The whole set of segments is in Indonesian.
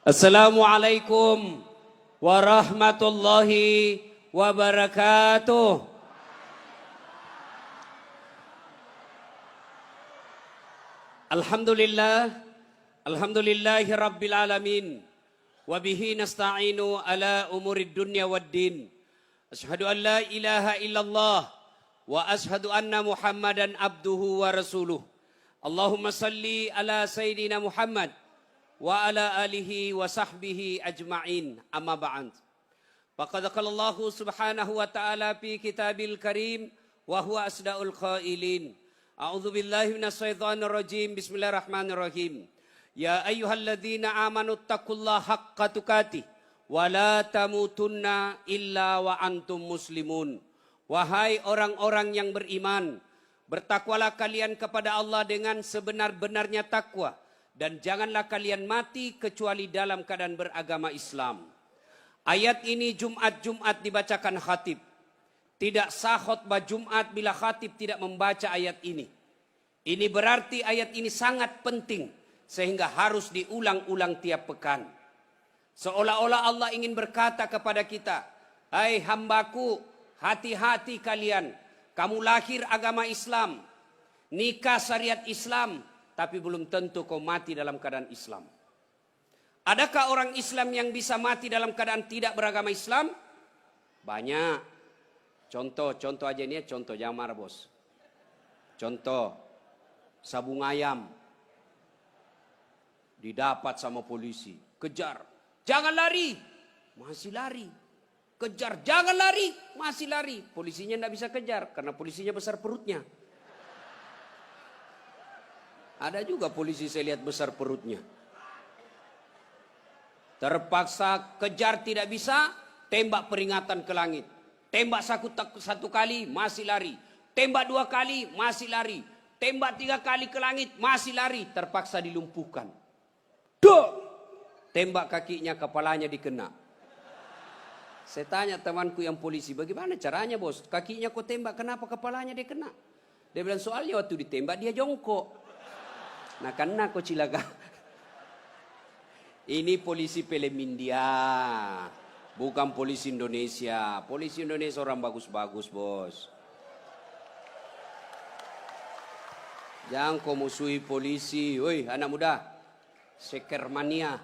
Assalamualaikum warahmatullahi wabarakatuh. Alhamdulillahi rabbil alamin. Wabihi nasta'inu ala umurid dunya waddin. Ashhadu an la ilaha illallah wa ashhadu anna Muhammadan abduhu wa rasuluh. Allahumma salli ala Sayyidina Muhammad wa ala alihi wa sahbihi ajma'in, amma ba'd. Faqad qala Allah subhanahu wa ta'ala fi kitabil karim wa huwa asdaqul qailin. A'udzu billahi minasy syaithanir rajim. Bismillahirrahmanirrahim. Ya ayyuhalladzina amanu taqullaha haqqa tuqatih wa la tamutunna illa wa antum muslimun. Wahai orang-orang yang beriman, bertakwalah kalian kepada Allah dengan sebenar-benarnya takwa. Dan janganlah kalian mati kecuali dalam keadaan beragama Islam. Ayat ini Jumat-Jumat dibacakan khatib. Tidak sah khutbah Jumat bila khatib tidak membaca ayat ini. Ini berarti ayat ini sangat penting. Sehingga harus diulang-ulang tiap pekan. Seolah-olah Allah ingin berkata kepada kita, hai hambaku, hati-hati kalian. Kamu lahir agama Islam. Nikah syariat Islam. Tapi belum tentu kau mati dalam keadaan Islam. Adakah orang Islam yang bisa mati dalam keadaan tidak beragama Islam? Banyak. Contoh aja ini ya, contoh jangan marah bos. Contoh, sabung ayam didapat sama polisi, kejar, jangan lari, masih lari. Kejar, jangan lari, masih lari. Polisinya tidak bisa kejar karena polisinya besar perutnya. Ada juga polisi saya lihat besar perutnya. Terpaksa kejar tidak bisa, tembak peringatan ke langit. Tembak satu kali, masih lari. Tembak 2 kali, masih lari. Tembak 3 kali ke langit, masih lari. Terpaksa dilumpuhkan. Duh! Tembak kakinya, kepalanya dikena. Saya tanya temanku yang polisi, bagaimana caranya bos? Kakinya kok tembak, kenapa kepalanya dia kena? Dia bilang soalnya waktu ditembak dia jongkok. Nah kena kok cilaka. Ini polisi film India, bukan polisi Indonesia. Polisi Indonesia orang bagus-bagus bos. Jangan kau musuhi polisi. Woi anak muda, sekermania.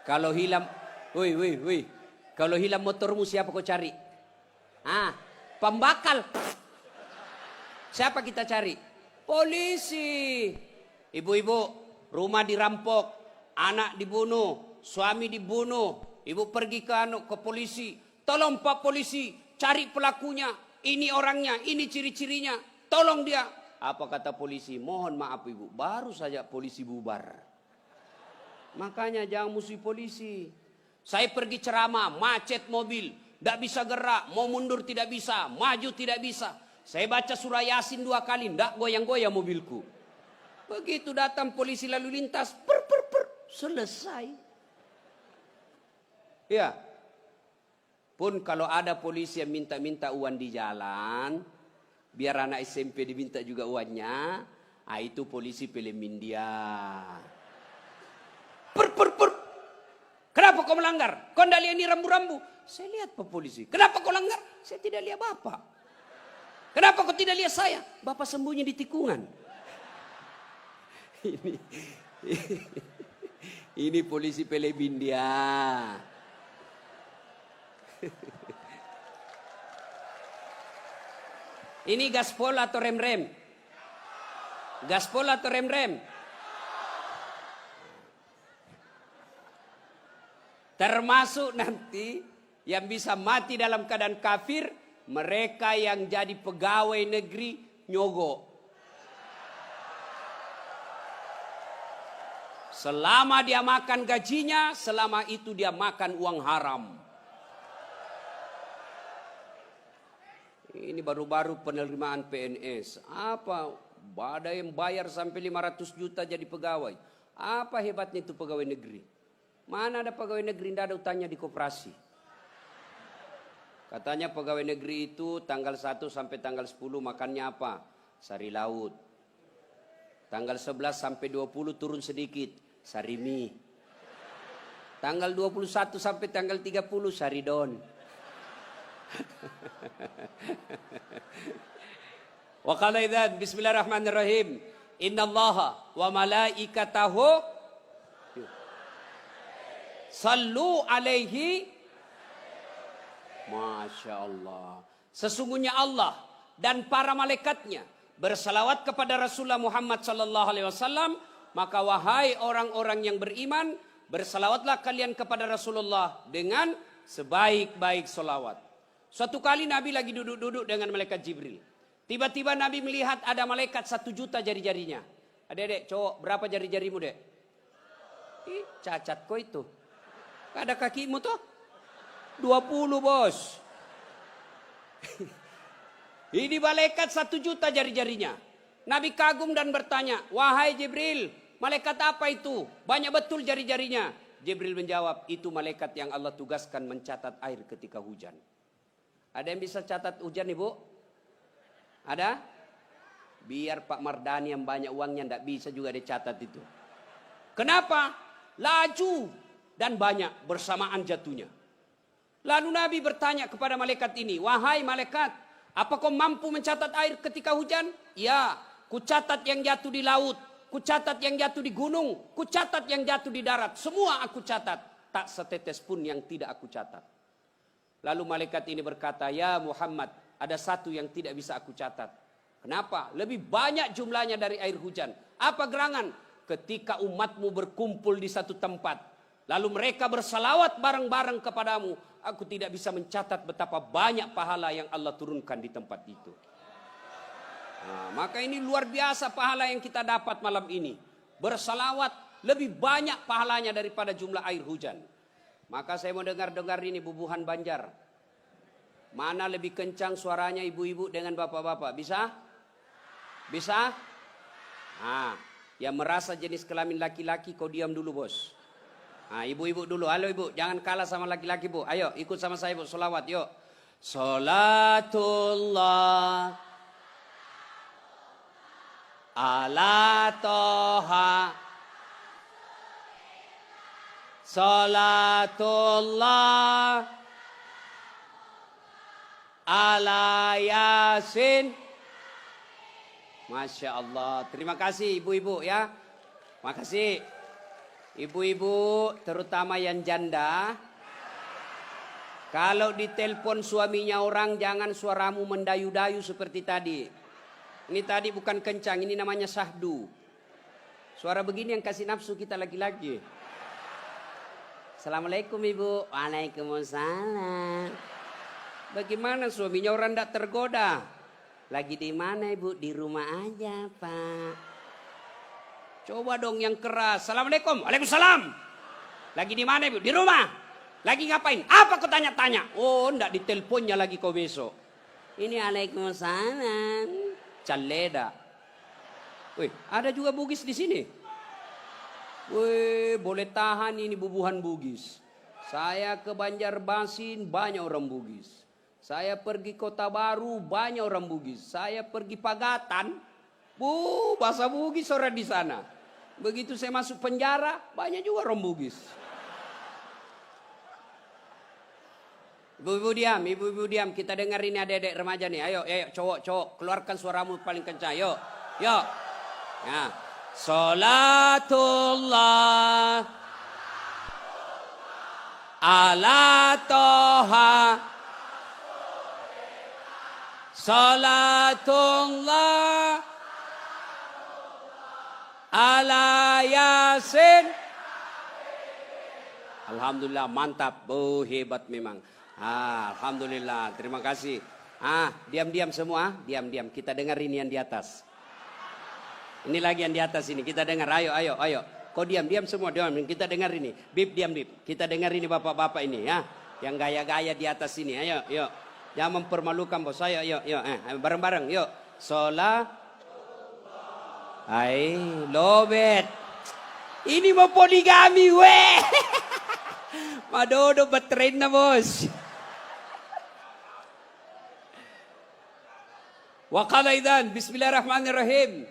Kalau hilang, woi. Kalau hilang motormu siapa kau cari? Pembakal. Siapa kita cari? Polisi. Ibu-ibu, rumah dirampok, anak dibunuh, suami dibunuh, ibu pergi ke polisi. Tolong Pak Polisi, cari pelakunya, ini orangnya, ini ciri-cirinya, tolong dia. Apa kata polisi? Mohon maaf ibu, baru saja polisi bubar. Makanya jangan musuhi polisi. Saya pergi ceramah, macet mobil, tidak bisa gerak, mau mundur tidak bisa, maju tidak bisa. Saya baca surah Yasin 2 kali, tidak goyang-goyang mobilku. Begitu datang polisi lalu lintas, selesai. Ya. Pun kalau ada polisi yang minta-minta uang di jalan, biar anak SMP diminta juga uangnya, itu polisi film India. Kenapa kau melanggar? Kau tidak lihat ini rambu-rambu? Saya lihat Pak Polisi. Kenapa kau langgar? Saya tidak lihat Bapak. Kenapa kau tidak lihat saya? Bapak sembunyi di tikungan. Ini polisi film India. Ini gaspol atau rem-rem? Gaspol atau rem-rem? Termasuk nanti yang bisa mati dalam keadaan kafir, mereka yang jadi pegawai negeri nyogok. Selama dia makan gajinya, selama itu dia makan uang haram. Ini baru-baru penerimaan PNS. Apa? Ada yang bayar sampai 500 juta jadi pegawai. Apa hebatnya itu pegawai negeri? Mana ada pegawai negeri tidak ada utangnya di koperasi? Katanya pegawai negeri itu tanggal 1 sampai tanggal 10 makannya apa? Sari laut. Tanggal 11 sampai 20 turun sedikit. Sarimi. Tanggal 21 sampai tanggal 30 Saridon. Wa qala idzan bismillahirrahmanirrahim. Innallaha wa malaikatahu sallu alaihi. Masya Allah. Sesungguhnya Allah dan para malaikatnya bersalawat kepada Rasulullah Muhammad sallallahu alaihi wasallam. Maka wahai orang-orang yang beriman, bersalawatlah kalian kepada Rasulullah dengan sebaik-baik salawat. Suatu kali Nabi lagi duduk-duduk dengan malaikat Jibril. Tiba-tiba Nabi melihat ada malaikat 1 juta jari-jarinya. Adek-adek cowok, berapa jari-jarimu dek? Ih, cacat kok itu. Gak ada kakimu tuh? 20 bos. Ini malaikat 1 juta jari-jarinya. Nabi kagum dan bertanya, wahai Jibril, malaikat apa itu? Banyak betul jari-jarinya. Jibril menjawab, itu malaikat yang Allah tugaskan mencatat air ketika hujan. Ada yang bisa catat hujan ibu? Ada? Biar Pak Mardani yang banyak uangnya tidak bisa juga dicatat itu. Kenapa? Laju dan banyak bersamaan jatuhnya. Lalu Nabi bertanya kepada malaikat ini, wahai malaikat, apa kau mampu mencatat air ketika hujan? Ya, ku catat yang jatuh di laut, ku catat yang jatuh di gunung, ku catat yang jatuh di darat. Semua aku catat, tak setetes pun yang tidak aku catat. Lalu malaikat ini berkata, ya Muhammad, ada satu yang tidak bisa aku catat. Kenapa? Lebih banyak jumlahnya dari air hujan. Apa gerangan? Ketika umatmu berkumpul di satu tempat, lalu mereka bersalawat bareng-bareng kepadamu, aku tidak bisa mencatat betapa banyak pahala yang Allah turunkan di tempat itu. Nah, maka ini luar biasa pahala yang kita dapat malam ini. Bersalawat lebih banyak pahalanya daripada jumlah air hujan. Maka saya mau dengar-dengar ini bubuhan Banjar. Mana lebih kencang suaranya ibu-ibu dengan bapak-bapak? Bisa? Bisa? Nah, yang merasa jenis kelamin laki-laki kau diam dulu bos. Nah, ibu-ibu dulu. Halo ibu, jangan kalah sama laki-laki bu. Ayo ikut sama saya bu, sholawat yuk. Sholatullah ala toha. Sholatullah ala Yasin. Masya Allah. Terima kasih ibu-ibu ya. Makasih. Ibu-ibu terutama yang janda. Kalau ditelepon suaminya orang jangan suaramu mendayu-dayu seperti tadi. Ini tadi bukan kencang, ini namanya syahdu. Suara begini yang kasih nafsu kita laki-laki. Assalamualaikum ibu. Waalaikumsalam. Bagaimana suaminya orang tidak tergoda? Lagi di mana ibu? Di rumah aja pak. Coba dong yang keras. Assalamualaikum. Waalaikumsalam. Lagi di mana ibu? Di rumah. Lagi ngapain? Apa kau tanya-tanya? Oh enggak diteleponnya lagi kau besok. Ini waalaikumsalam. Caleda. Wih ada juga Bugis di sini. Wih boleh tahan ini bubuhan Bugis. Saya ke Banjarmasin banyak orang Bugis. Saya pergi Kota Baru banyak orang Bugis. Saya pergi Pagatan, bahasa Bugis orang di sana. Begitu saya masuk penjara banyak juga orang Bugis. Ibu-ibu diam, kita dengar ini adik-adik remaja nih. Ayo cowok, keluarkan suaramu paling kencang. Yuk. Ya. Salatullah ala toha. Salatullah ala Yasin. Alhamdulillah mantap, hebat memang. Alhamdulillah, terima kasih. Diam-diam semua, diam-diam. Kita dengar ini yang di atas. Ini lagi yang di atas ini, kita dengar. Ayo. Kau diam-diam semua, diam. Kita dengar ini. Bib, diam Bib. Kita dengar ini bapak-bapak ini ya. Yang gaya-gaya di atas ini. Ayo. Jangan mempermalukan bos. Ayo. Bareng-bareng, yuk. Lobet. Ini mau poligami, weh. Madodo betren na bos. Wa qala idzan bismillahirrahmanirrahim.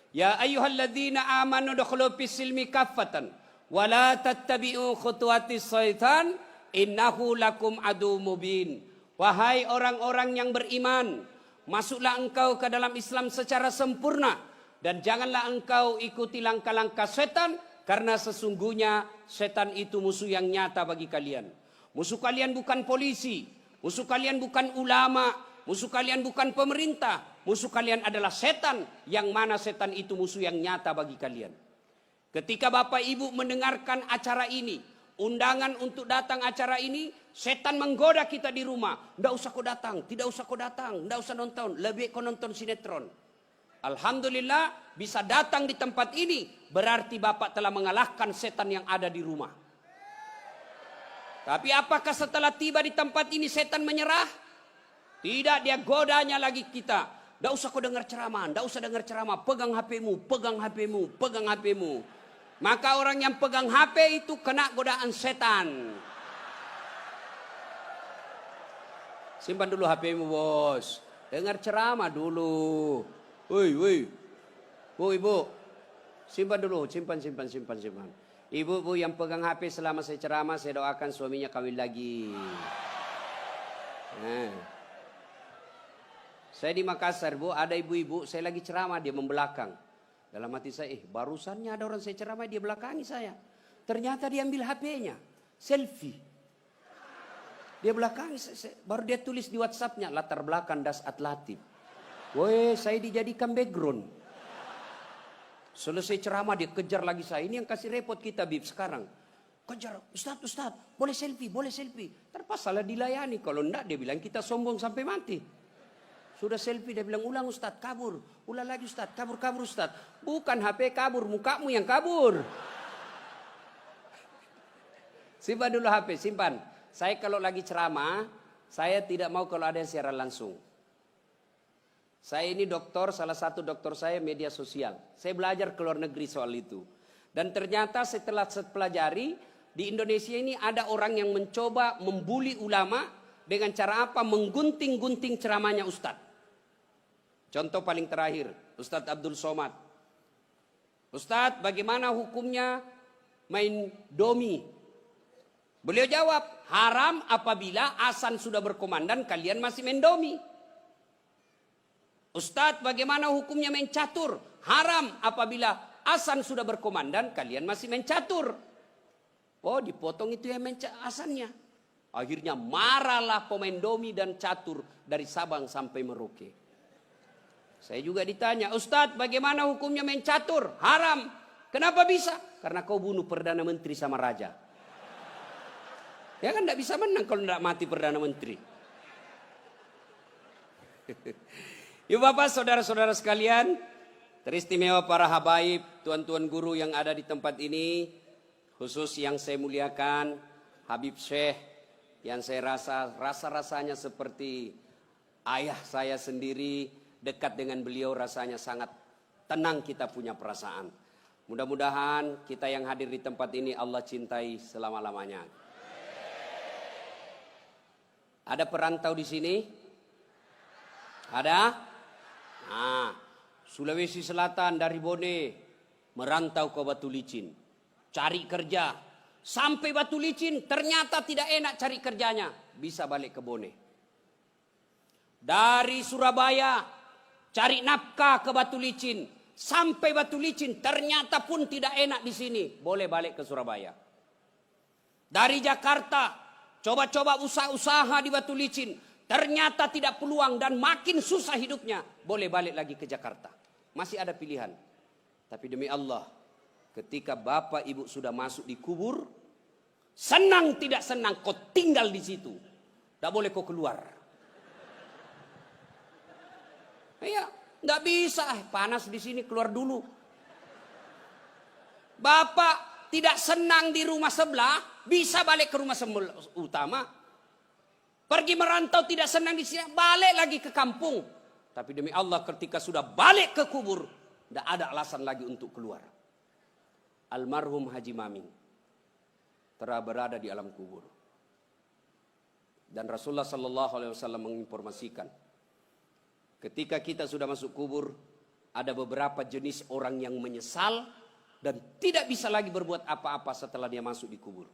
Ya ayyuhalladzina amanu dukhulu fis silmi kaffatan Wala tattabi'u khutuwatis syaitan innahu lakum adu mubin. Wahai orang-orang yang beriman, masuklah engkau ke dalam Islam secara sempurna dan janganlah engkau ikuti langkah-langkah setan, karena sesungguhnya setan itu musuh yang nyata bagi kalian. Musuh kalian bukan polisi, musuh kalian bukan ulama, musuh kalian bukan pemerintah, musuh kalian adalah setan, yang mana setan itu musuh yang nyata bagi kalian. Ketika Bapak Ibu mendengarkan acara ini, undangan untuk datang acara ini, setan menggoda kita di rumah. Tidak usah kau datang, tidak usah kau datang, tidak usah nonton, lebih kau nonton sinetron. Alhamdulillah bisa datang di tempat ini, berarti Bapak telah mengalahkan setan yang ada di rumah. Tapi apakah setelah tiba di tempat ini setan menyerah? Tidak, dia godanya lagi kita. Tidak usah kau dengar ceramah, tidak usah dengar ceramah. Pegang HP-mu, pegang HP-mu, pegang HP-mu. Maka orang yang pegang HP itu kena godaan setan. Simpan dulu HP-mu, bos. Dengar ceramah dulu. Woi. Bu, ibu. Simpan dulu, simpan. Ibu yang pegang HP selama saya ceramah, saya doakan suaminya kawin lagi. Nah. Saya di Makassar, Bu, ada ibu-ibu, saya lagi ceramah, dia membelakang. Dalam hati saya, barusannya ada orang saya ceramah, dia belakangi saya. Ternyata dia ambil HP-nya, selfie. Dia belakangi, baru dia tulis di WhatsApp-nya, latar belakang Das Atlatif. Woi, saya dijadikan background. Selesai ceramah, dia kejar lagi saya. Ini yang kasih repot kita, Bib, sekarang. Kejar, Ustaz, boleh selfie. Terpaksalah dilayani, kalau enggak dia bilang kita sombong sampai mati. Sudah selfie, dia bilang, ulang Ustaz, kabur. Ulang lagi Ustaz, kabur Ustaz. Bukan HP kabur, mukamu yang kabur. Simpan dulu HP, simpan. Saya kalau lagi ceramah, saya tidak mau kalau ada yang siaran langsung. Saya ini dokter, salah satu dokter saya media sosial. Saya belajar ke luar negeri soal itu. Dan ternyata setelah saya pelajari, di Indonesia ini ada orang yang mencoba membuli ulama dengan cara apa? Menggunting-gunting ceramahnya Ustaz. Contoh paling terakhir, Ustadz Abdul Somad. Ustadz, bagaimana hukumnya main domi? Beliau jawab, haram apabila azan sudah berkumandang kalian masih main domi. Ustadz, bagaimana hukumnya main catur? Haram apabila azan sudah berkumandang kalian masih main catur. Oh, dipotong itu yang main azannya. Akhirnya marahlah pemain domi dan catur dari Sabang sampai Merauke. Saya juga ditanya, Ustadz, bagaimana hukumnya main catur? Haram. Kenapa bisa? Karena kau bunuh Perdana Menteri sama Raja. Ya kan tidak bisa menang kalau tidak mati Perdana Menteri. Yuk Bapak, saudara-saudara sekalian, teristimewa para habaib, tuan-tuan guru yang ada di tempat ini, khusus yang saya muliakan, Habib Syekh, yang saya rasa-rasanya seperti ayah saya sendiri. Dekat dengan beliau rasanya sangat tenang, kita punya perasaan. Mudah-mudahan kita yang hadir di tempat ini Allah cintai selama-lamanya. Ada perantau di sini? Ada? Nah, Sulawesi Selatan dari Bone merantau ke Batu Licin, cari kerja. Sampai Batu Licin ternyata tidak enak cari kerjanya, bisa balik ke Bone. Dari Surabaya cari nafkah ke Batu Licin, sampai Batu Licin ternyata pun tidak enak di sini, boleh balik ke Surabaya. Dari Jakarta coba-coba usaha-usaha di Batu Licin, ternyata tidak peluang dan makin susah hidupnya, boleh balik lagi ke Jakarta. Masih ada pilihan. Tapi demi Allah, ketika Bapak Ibu sudah masuk di kubur, senang tidak senang kau tinggal di situ, tidak boleh kau keluar. Iya, nggak bisa, panas di sini, keluar dulu. Bapak tidak senang di rumah sebelah, bisa balik ke rumah utama. Pergi merantau tidak senang di sini, balik lagi ke kampung. Tapi demi Allah, ketika sudah balik ke kubur, tidak ada alasan lagi untuk keluar. Almarhum Haji Maming telah berada di alam kubur. Dan Rasulullah SAW menginformasikan, ketika kita sudah masuk kubur, ada beberapa jenis orang yang menyesal dan tidak bisa lagi berbuat apa-apa setelah dia masuk di kubur.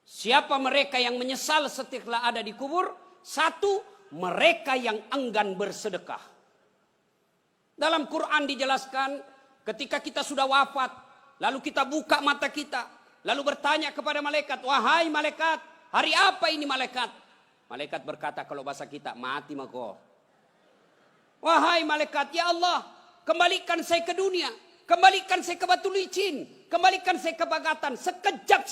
Siapa mereka yang menyesal setelah ada di kubur? Satu, mereka yang enggan bersedekah. Dalam Quran dijelaskan, ketika kita sudah wafat, lalu kita buka mata kita, lalu bertanya kepada malaikat, wahai malaikat, hari apa ini malaikat? Malaikat berkata kalau bahasa kita, mati mako. Wahai malaikat, ya Allah, kembalikan saya ke dunia, kembalikan saya ke batu licin, kembalikan saya ke bagatan, sekejap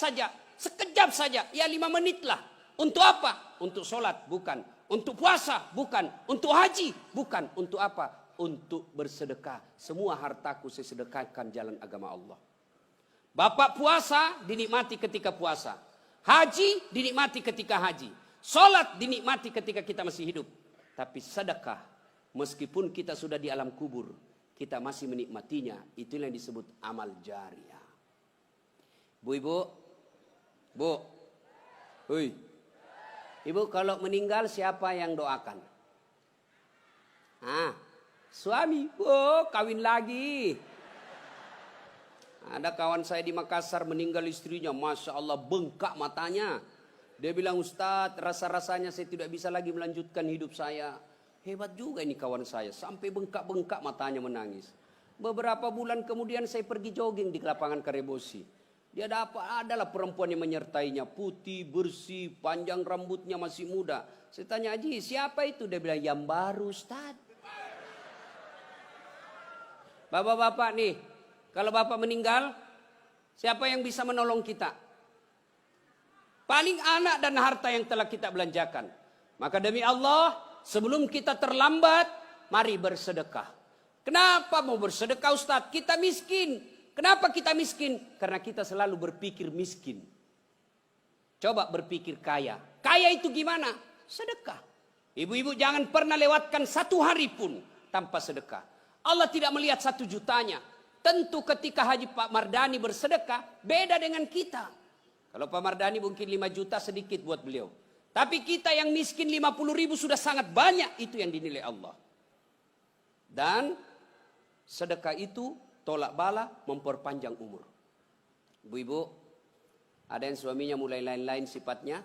saja, ya 5 menit lah. Untuk apa? Untuk sholat, bukan. Untuk puasa, bukan. Untuk haji, bukan. Untuk apa? Untuk bersedekah. Semua hartaku saya sedekahkan jalan agama Allah. Bapak puasa dinikmati ketika puasa. Haji dinikmati ketika haji. Sholat dinikmati ketika kita masih hidup. Tapi sedekah, meskipun kita sudah di alam kubur, kita masih menikmatinya. Itulah yang disebut amal jariah. Bu, Hui. Ibu kalau meninggal siapa yang doakan? Suami. Oh, kawin lagi. Ada kawan saya di Makassar meninggal istrinya, Masya Allah bengkak matanya. Dia bilang, Ustadz, rasa-rasanya saya tidak bisa lagi melanjutkan hidup saya. Hebat juga ini kawan saya, sampai bengkak-bengkak matanya menangis. Beberapa bulan kemudian saya pergi jogging di lapangan Karebosi. Dia adalah perempuan yang menyertainya, putih, bersih, panjang rambutnya, masih muda. Saya tanya, Haji, siapa itu? Dia bilang, yang baru Ustadz. Bapak-bapak nih, kalau bapak meninggal, siapa yang bisa menolong kita? Paling anak dan harta yang telah kita belanjakan. Maka demi Allah, sebelum kita terlambat, mari bersedekah. Kenapa mau bersedekah Ustadz? Kita miskin. Kenapa kita miskin? Karena kita selalu berpikir miskin. Coba berpikir kaya. Kaya itu gimana? Sedekah. Ibu-ibu jangan pernah lewatkan 1 hari pun tanpa sedekah. Allah tidak melihat 1 jutanya. Tentu ketika Haji Pak Mardani bersedekah, beda dengan kita. Kalau Pak Mardani mungkin 5 juta sedikit buat beliau. Tapi kita yang miskin 50 ribu sudah sangat banyak, itu yang dinilai Allah. Dan sedekah itu tolak bala memperpanjang umur. Ibu-ibu, ada yang suaminya mulai lain-lain sifatnya?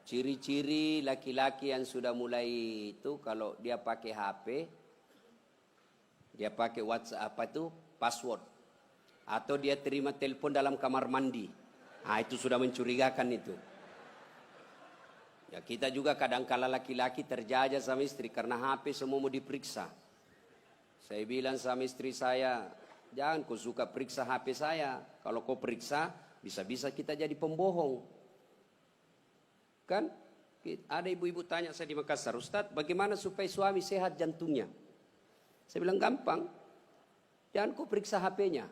Ciri-ciri laki-laki yang sudah mulai itu, kalau dia pakai HP, dia pakai WhatsApp password. Atau dia terima telepon dalam kamar mandi. Itu sudah mencurigakan itu. Ya kita juga kadang-kala laki-laki terjajah sama istri karena HP semua mau diperiksa. Saya bilang sama istri saya, jangan kau suka periksa HP saya. Kalau kau periksa, bisa-bisa kita jadi pembohong. Kan? Ada ibu-ibu tanya saya di Makassar, Ustadz bagaimana supaya suami sehat jantungnya? Saya bilang gampang. Jangan kau periksa HP-nya.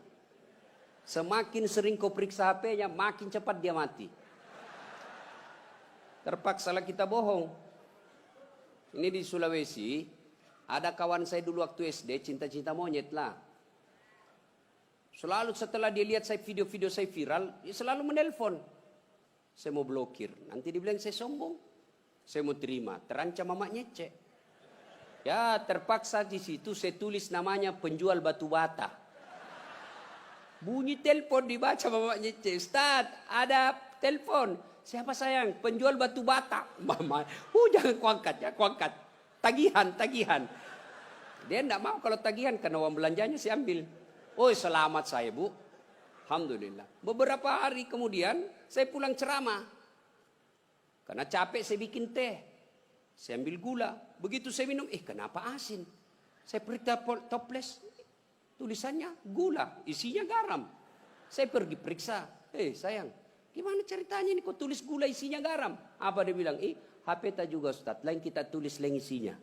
Semakin sering kau periksa HP-nya, makin cepat dia mati. Terpaksalah kita bohong. Ini di Sulawesi, ada kawan saya dulu waktu SD, cinta-cinta monyet lah. Selalu setelah dia lihat saya video-video saya viral, dia selalu menelpon. Saya mau blokir. Nanti dibilang saya sombong. Saya mau terima. Terancam mamaknya cek. Ya terpaksa di situ saya tulis namanya penjual batu bata. Bunyi telepon dibaca mamaknya cek. Ustaz, ada telepon. Siapa sayang? Penjual batu bata. Mama, jangan kuangkat ya, kuangkat. Tagihan. Dia enggak mau kalau tagihan karena uang belanjanya saya ambil. Oh selamat saya bu. Alhamdulillah. Beberapa hari kemudian saya pulang ceramah. Karena capek saya bikin teh. Saya ambil gula. Begitu saya minum, kenapa asin? Saya periksa toples. Tulisannya gula, isinya garam. Saya pergi periksa. Sayang, gimana ceritanya ini kok tulis gula isinya garam? Apa dia bilang? HP tak juga Ustaz, lain kita tulis lain isinya.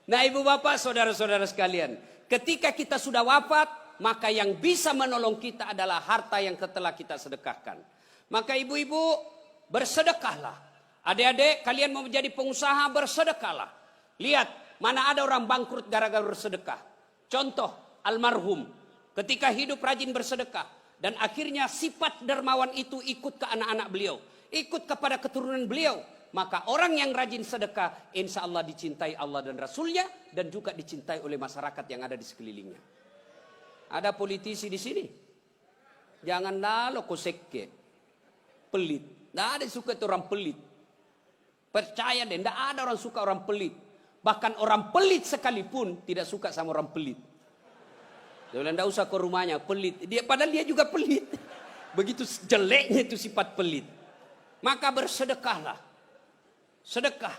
Nah ibu bapak saudara-saudara sekalian, ketika kita sudah wafat, maka yang bisa menolong kita adalah harta yang telah kita sedekahkan. Maka ibu-ibu bersedekahlah. Adik-adik kalian mau menjadi pengusaha, bersedekahlah. Lihat mana ada orang bangkrut gara-gara bersedekah. Contoh almarhum ketika hidup rajin bersedekah. Dan akhirnya sifat dermawan itu ikut ke anak-anak beliau. Ikut kepada keturunan beliau. Maka orang yang rajin sedekah, insya Allah dicintai Allah dan Rasulnya, dan juga dicintai oleh masyarakat yang ada di sekelilingnya. Ada politisi di sini, jangan lalu kosekke, pelit. Tidak ada yang suka itu orang pelit. Percaya deh, tidak ada orang suka orang pelit. Bahkan orang pelit sekalipun tidak suka sama orang pelit. Dia bilang, tidak usah ke rumahnya, pelit. Padahal dia juga pelit. Begitu jeleknya itu sifat pelit. Maka bersedekahlah. Sedekah.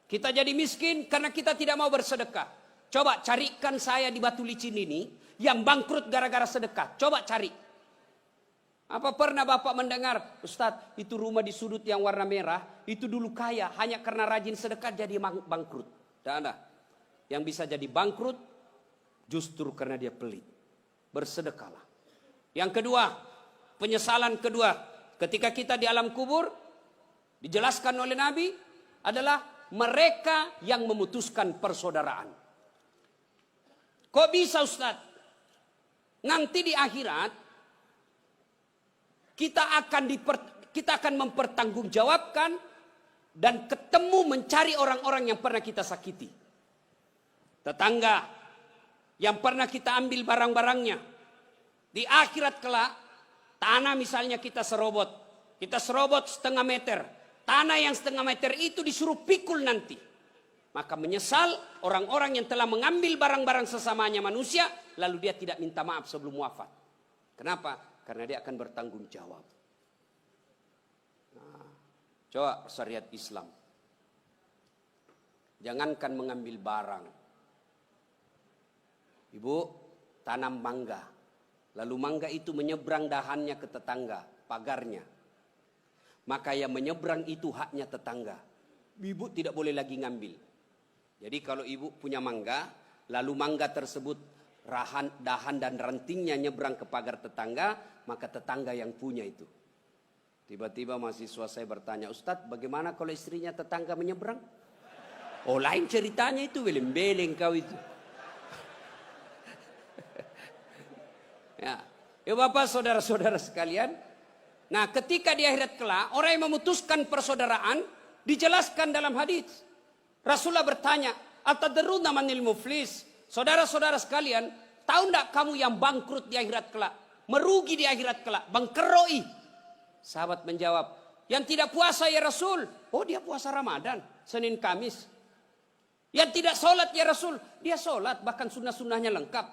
Kita jadi miskin karena kita tidak mau bersedekah. Coba carikan saya di Batu Licin ini yang bangkrut gara-gara sedekah. Coba cari. Apa pernah Bapak mendengar, Ustadz, itu rumah di sudut yang warna merah, itu dulu kaya, hanya karena rajin sedekah jadi bangkrut. Tidak ada. Yang bisa jadi bangkrut justru karena dia pelit. Bersedekahlah. Yang kedua, penyesalan kedua, ketika kita di alam kubur, dijelaskan oleh Nabi adalah mereka yang memutuskan persaudaraan. Kok bisa Ustaz? Nanti di akhirat kita akan mempertanggungjawabkan dan ketemu mencari orang-orang yang pernah kita sakiti. Tetangga yang pernah kita ambil barang-barangnya. Di akhirat kelak, tanah misalnya kita serobot setengah meter. Tanah yang setengah meter itu disuruh pikul nanti. Maka menyesal orang-orang yang telah mengambil barang-barang sesamanya manusia, lalu dia tidak minta maaf sebelum wafat. Kenapa? Karena dia akan bertanggung jawab. Nah, coba syariat Islam. Jangankan mengambil barang. Ibu tanam mangga. Lalu mangga itu menyeberang dahannya ke tetangga, pagarnya. Maka yang menyeberang itu haknya tetangga. Ibu tidak boleh lagi ngambil. Jadi kalau ibu punya mangga, lalu mangga tersebut dahan dan rantingnya nyeberang ke pagar tetangga, maka tetangga yang punya itu. Tiba-tiba mahasiswa saya bertanya, Ustadz, bagaimana kalau istrinya tetangga menyeberang? Oh, lain ceritanya itu, beleng-beleng kau itu. Ya Bapak, saudara-saudara sekalian. Nah, ketika di akhirat kelak, orang yang memutuskan persaudaraan dijelaskan dalam hadis. Rasulullah bertanya, "Atadruna manil muflis?" Saudara-saudara sekalian, tahu enggak kamu yang bangkrut di akhirat kelak, merugi di akhirat kelak, bangkeroi? Sahabat menjawab, "Yang tidak puasa ya Rasul." Oh, dia puasa Ramadan, Senin Kamis. Yang tidak sholat ya Rasul, dia sholat, bahkan sunnah-sunnahnya lengkap.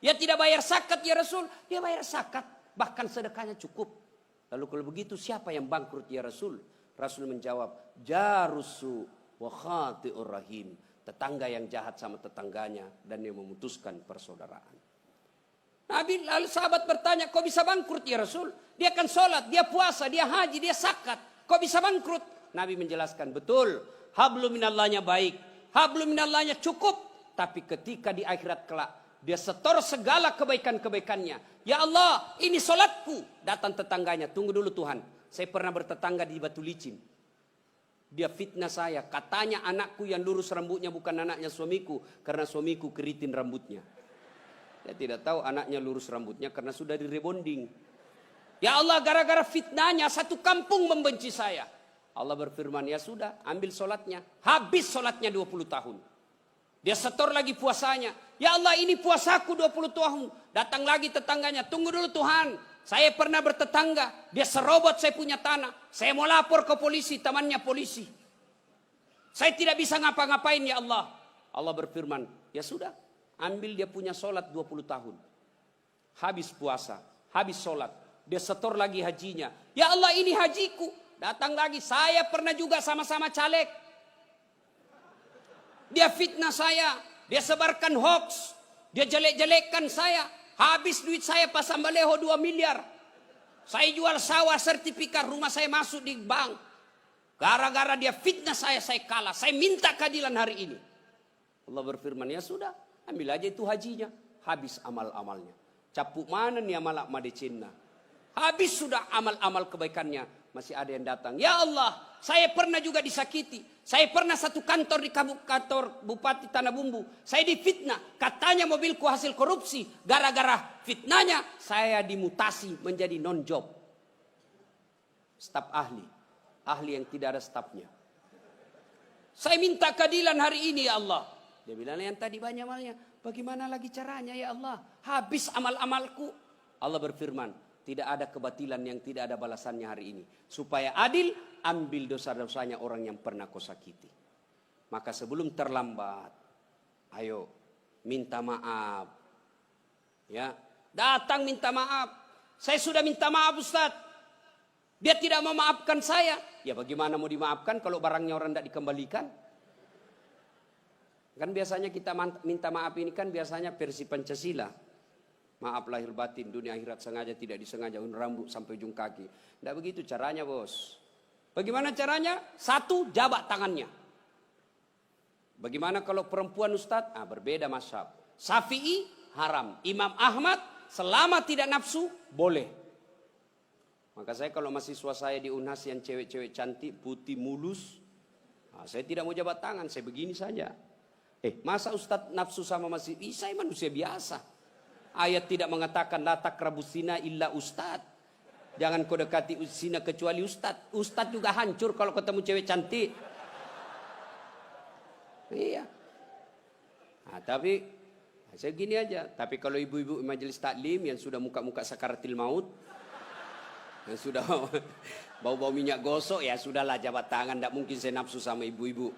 Yang tidak bayar zakat ya Rasul, dia bayar zakat, bahkan sedekahnya cukup. Lalu kalau begitu siapa yang bangkrut ya Rasul? Rasul menjawab, jarusu wa khati'ur rahim. Tetangga yang jahat sama tetangganya dan yang memutuskan persaudaraan. Nabi lalu sahabat bertanya, kok bisa bangkrut ya Rasul? Dia kan sholat, dia puasa, dia haji, dia zakat. Kok bisa bangkrut? Nabi menjelaskan, betul. Hablum minallahnya baik. Hablum minallahnya cukup. Tapi ketika di akhirat kelak, dia setor segala kebaikan-kebaikannya. Ya Allah, ini solatku. Datang tetangganya, tunggu dulu Tuhan. Saya pernah bertetangga di Batu Licin. Dia fitnah saya. Katanya anakku yang lurus rambutnya bukan anaknya suamiku. Karena suamiku keritin rambutnya. Saya tidak tahu anaknya lurus rambutnya karena sudah direbonding. Ya Allah, gara-gara fitnahnya satu kampung membenci saya. Allah berfirman, ya sudah, ambil solatnya. Habis solatnya 20 tahun. Dia setor lagi puasanya. Ya Allah, ini puasaku 20 tahun. Datang lagi tetangganya. Tunggu dulu Tuhan. Saya pernah bertetangga. Dia serobot saya punya tanah. Saya mau lapor ke polisi. Temannya polisi. Saya tidak bisa ngapa-ngapain ya Allah. Allah berfirman. Ya sudah. Ambil dia punya solat 20 tahun. Habis puasa. Habis solat. Dia setor lagi hajinya. Ya Allah, ini hajiku. Datang lagi. Saya pernah juga sama-sama caleg. Dia fitnah saya. Dia sebarkan hoax. Dia jelek-jelekkan saya. Habis duit saya pas sambaleho 2 miliar. Saya jual sawah sertifikat. Rumah saya masuk di bank. Gara-gara dia fitnah saya kalah. Saya minta keadilan hari ini. Allah berfirman, ya sudah. Ambil aja itu hajinya. Habis amal-amalnya. Capuk mana nih amal madecina. Habis sudah amal-amal kebaikannya. Masih ada yang datang. Ya Allah, saya pernah juga disakiti. Saya pernah satu kantor di kantor Bupati Tanah Bumbu. Saya difitnah. Katanya mobilku hasil korupsi. Gara-gara fitnahnya, saya dimutasi menjadi non-job. Staf ahli. Ahli yang tidak ada stafnya. Saya minta keadilan hari ini ya Allah. Dia bilang yang tadi banyak amalnya. Bagaimana lagi caranya ya Allah? Habis amal-amalku. Allah berfirman, tidak ada kebatilan yang tidak ada balasannya hari ini. Supaya adil, ambil dosa-dosanya orang yang pernah kau sakiti. Maka sebelum terlambat, ayo minta maaf. Ya, datang minta maaf. Saya sudah minta maaf Ustaz. Dia tidak memaafkan saya. Ya bagaimana mau dimaafkan kalau barangnya orang tidak dikembalikan? Kan biasanya kita minta maaf ini kan biasanya versi Pancasila. Maaf lahir batin, dunia akhirat sengaja tidak disengaja, rambut sampai ujung kaki. Tidak begitu caranya bos. Bagaimana caranya? Satu, jabat tangannya. Bagaimana kalau perempuan Ustadz? Berbeda mazhab. Syafi'i haram. Imam Ahmad selama tidak nafsu boleh. Maka saya kalau mahasiswa saya di UNHAS yang cewek-cewek cantik, putih, mulus. Saya tidak mau jabat tangan, saya begini saja. Masa Ustadz nafsu sama masih? Saya manusia biasa. Ayat tidak mengatakan la taqrabu zina illa Ustadz. Jangan kau dekati zina kecuali Ustadz. Ustadz juga hancur kalau ketemu cewek cantik. Iya. Tapi saya gini aja. Tapi kalau ibu-ibu majelis taklim yang sudah muka-muka sakaratil maut, yang sudah bau-bau minyak gosok, ya sudahlah jabat tangan. Tidak mungkin saya nafsu sama ibu-ibu.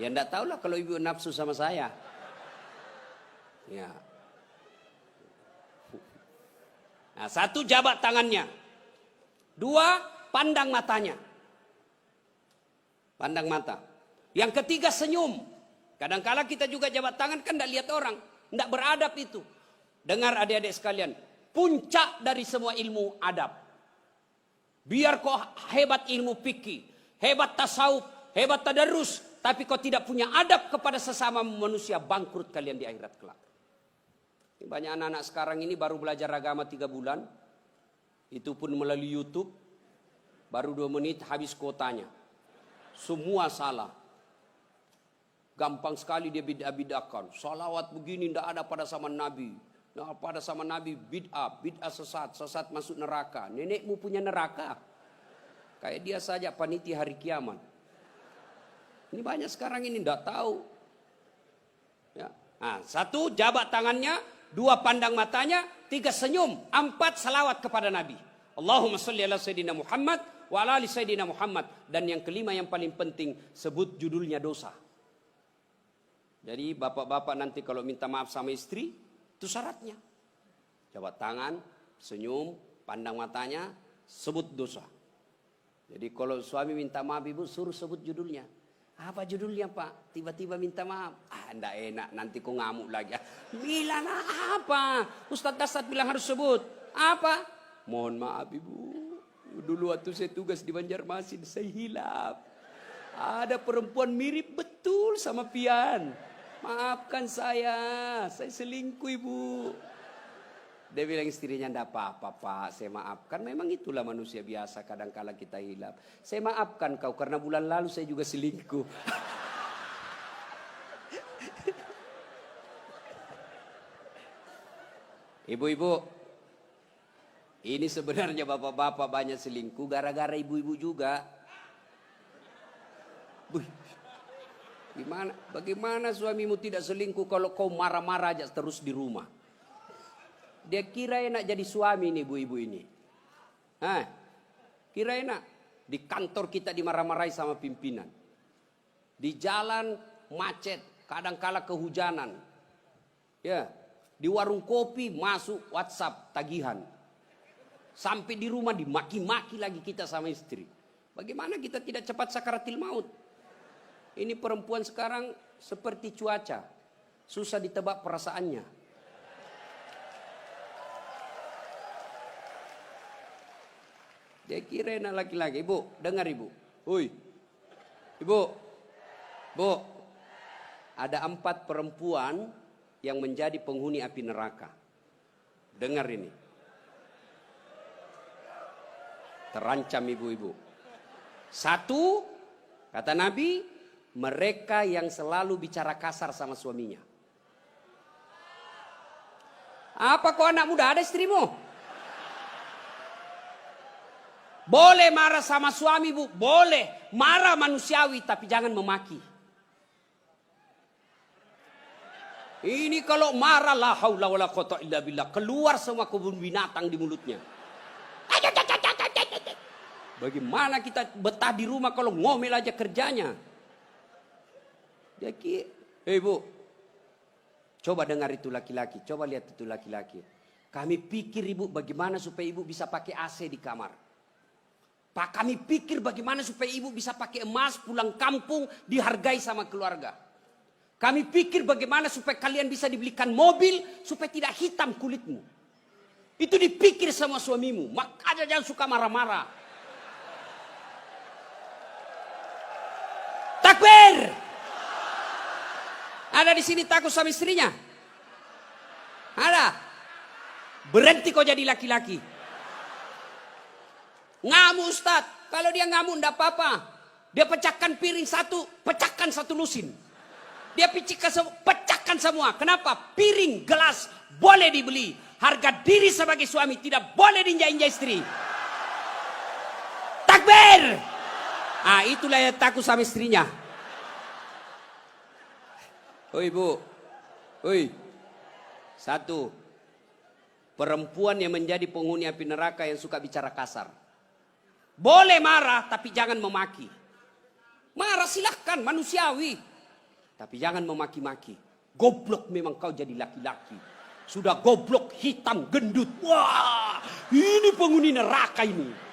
Ya enggak tahulah kalau ibu nafsu sama saya. Ya. Nah, satu jabat tangannya. Dua, pandang matanya. Pandang mata. Yang ketiga senyum. Kadang-kala kita juga jabat tangan kan enggak lihat orang. Enggak beradab itu. Dengar adik-adik sekalian. Puncak dari semua ilmu adab. Biar kau hebat ilmu fikih, hebat tasawuf, hebat tadarus, tapi kau tidak punya adab kepada sesama manusia, bangkrut kalian di akhirat kelak. Banyak anak-anak sekarang ini baru belajar agama 3 bulan. Itu pun melalui YouTube. Baru 2 menit habis kuotanya. Semua salah. Gampang sekali dia bid'ah-bid'ahkan. Salawat begini tidak ada pada zaman Nabi. Nah, pada zaman Nabi bid'ah sesat. Sesat masuk neraka. Nenekmu punya neraka. Kayak dia saja panitia hari kiamat. Ini banyak sekarang ini tidak tahu. Ya. Nah, 1 jabat tangannya, 2 pandang matanya, 3 senyum, 4 salawat kepada Nabi. Allahumma salli ala Sayyidina Muhammad wa ala ali Sayyidina Muhammad. Dan yang kelima yang paling penting, sebut judulnya dosa. Jadi bapak-bapak nanti kalau minta maaf sama istri, itu syaratnya. Jabat tangan, senyum, pandang matanya, sebut dosa. Jadi kalau suami minta maaf ibu, suruh sebut judulnya. Apa judulnya Pak? Tiba-tiba minta maaf. Enggak enak, nanti kau ngamuk lagi. Bilang apa? Ustaz Dasat bilang harus sebut. Apa? Mohon maaf Ibu. Dulu waktu saya tugas di Banjarmasin, saya hilap. Ada perempuan mirip betul sama Pian. Maafkan saya selingkuh Ibu. Dia bilang istrinya, enggak apa-apa Pak, saya maafkan. Memang itulah manusia biasa, kadang-kala kita hilap. Saya maafkan kau karena bulan lalu saya juga selingkuh. Ibu-ibu, ini sebenarnya bapak-bapak banyak selingkuh gara-gara ibu-ibu juga. Bagaimana suamimu tidak selingkuh kalau kau marah-marah aja terus di rumah? Dia kira enak jadi suami nih ibu-ibu ini. Kira enak. Di kantor kita dimarah-marahi sama pimpinan. Di jalan macet, kadang-kala kehujanan. Ya, di warung kopi masuk WhatsApp tagihan. Sampai di rumah dimaki-maki lagi kita sama istri. Bagaimana kita tidak cepat sakaratil maut? Ini perempuan sekarang seperti cuaca. Susah ditebak perasaannya. Dia kira enak laki-laki. Ibu, dengar Ibu. Hui. Ibu. Bu. Ada 4 perempuan yang menjadi penghuni api neraka. Dengar ini. Terancam ibu-ibu. 1, kata Nabi, mereka yang selalu bicara kasar sama suaminya. Apa kau anak muda ada istrimu? Boleh marah sama suami Bu, boleh. Marah manusiawi tapi jangan memaki. Ini kalau marah la haula wala quwata illa billah, keluar semua kebun binatang di mulutnya. Bagaimana kita betah di rumah kalau ngomel aja kerjanya? Jadi, Bu, coba dengar itu laki-laki, coba lihat itu laki-laki. Kami pikir Ibu bagaimana supaya Ibu bisa pakai AC di kamar. Pak, kami pikir bagaimana supaya Ibu bisa pakai emas pulang kampung dihargai sama keluarga. Kami pikir bagaimana supaya kalian bisa dibelikan mobil supaya tidak hitam kulitmu. Itu dipikir sama suamimu. Makanya jangan suka marah-marah. Takbir! Ada di sini takut sama istrinya? Ada? Berhenti kau jadi laki-laki. Ngamuk Ustaz. Kalau dia ngamuk enggak apa-apa. Dia pecahkan piring satu, pecahkan satu lusin. Dia pecahkan semua. Kenapa? Piring, gelas boleh dibeli. Harga diri sebagai suami tidak boleh diinjak-injak istri. Takbir! Ah, itulah yang takut sama istrinya. Oi Bu, oi. Satu, perempuan yang menjadi penghuni api neraka yang suka bicara kasar. Boleh marah tapi jangan memaki. Marah silahkan, manusiawi. Tapi jangan memaki-maki. Goblok memang kau jadi laki-laki. Sudah goblok, hitam, gendut. Wah, ini penghuni neraka ini.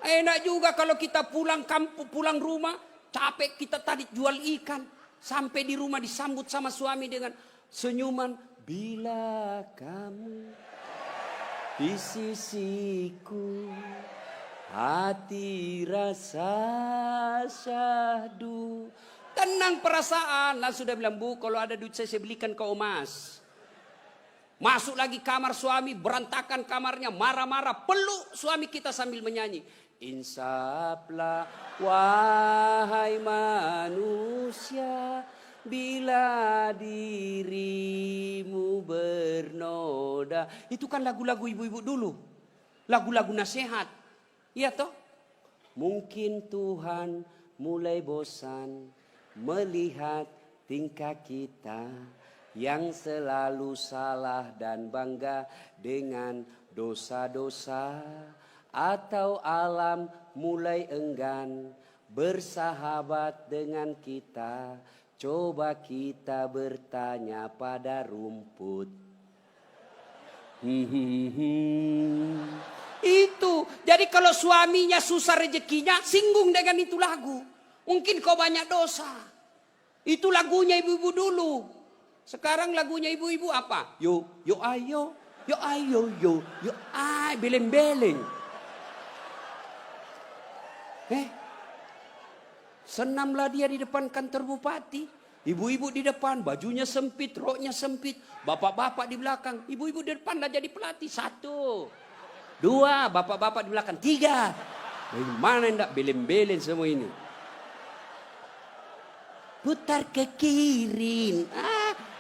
Enak juga kalau kita pulang kampung, pulang rumah. Capek kita tadi jual ikan. Sampai di rumah disambut sama suami dengan senyuman. Bila kamu di sisiku, hati rasa syahdu. Tenang perasaan. Lah sudah bilang, Bu, kalau ada duit saya belikan kau emas. Masuk lagi kamar suami, berantakan kamarnya, marah-marah, peluk suami kita sambil menyanyi. Insaflah wahai manusia, bila dirimu bernoda. Itu kan lagu-lagu ibu-ibu dulu. Lagu-lagu nasihat. Iya toh? Mungkin Tuhan mulai bosan melihat tingkah kita yang selalu salah dan bangga dengan dosa-dosa. Atau alam mulai enggan bersahabat dengan kita. Coba kita bertanya pada rumput. Itu. Jadi kalau suaminya susah rezekinya, singgung dengan itu lagu. Mungkin kau banyak dosa. Itu lagunya ibu-ibu dulu. Sekarang lagunya ibu-ibu apa? Yo ayo, yo ayo, yo ay, beleng-beleng. Senamlah dia di depan kantor bupati. Ibu-ibu di depan, bajunya sempit, roknya sempit. Bapak-bapak di belakang. Ibu-ibu di depan lah jadi pelatih. 1, 2, bapak-bapak di belakang. 3. Bagaimana enggak belen-belen semua ini? Putar ke kiri.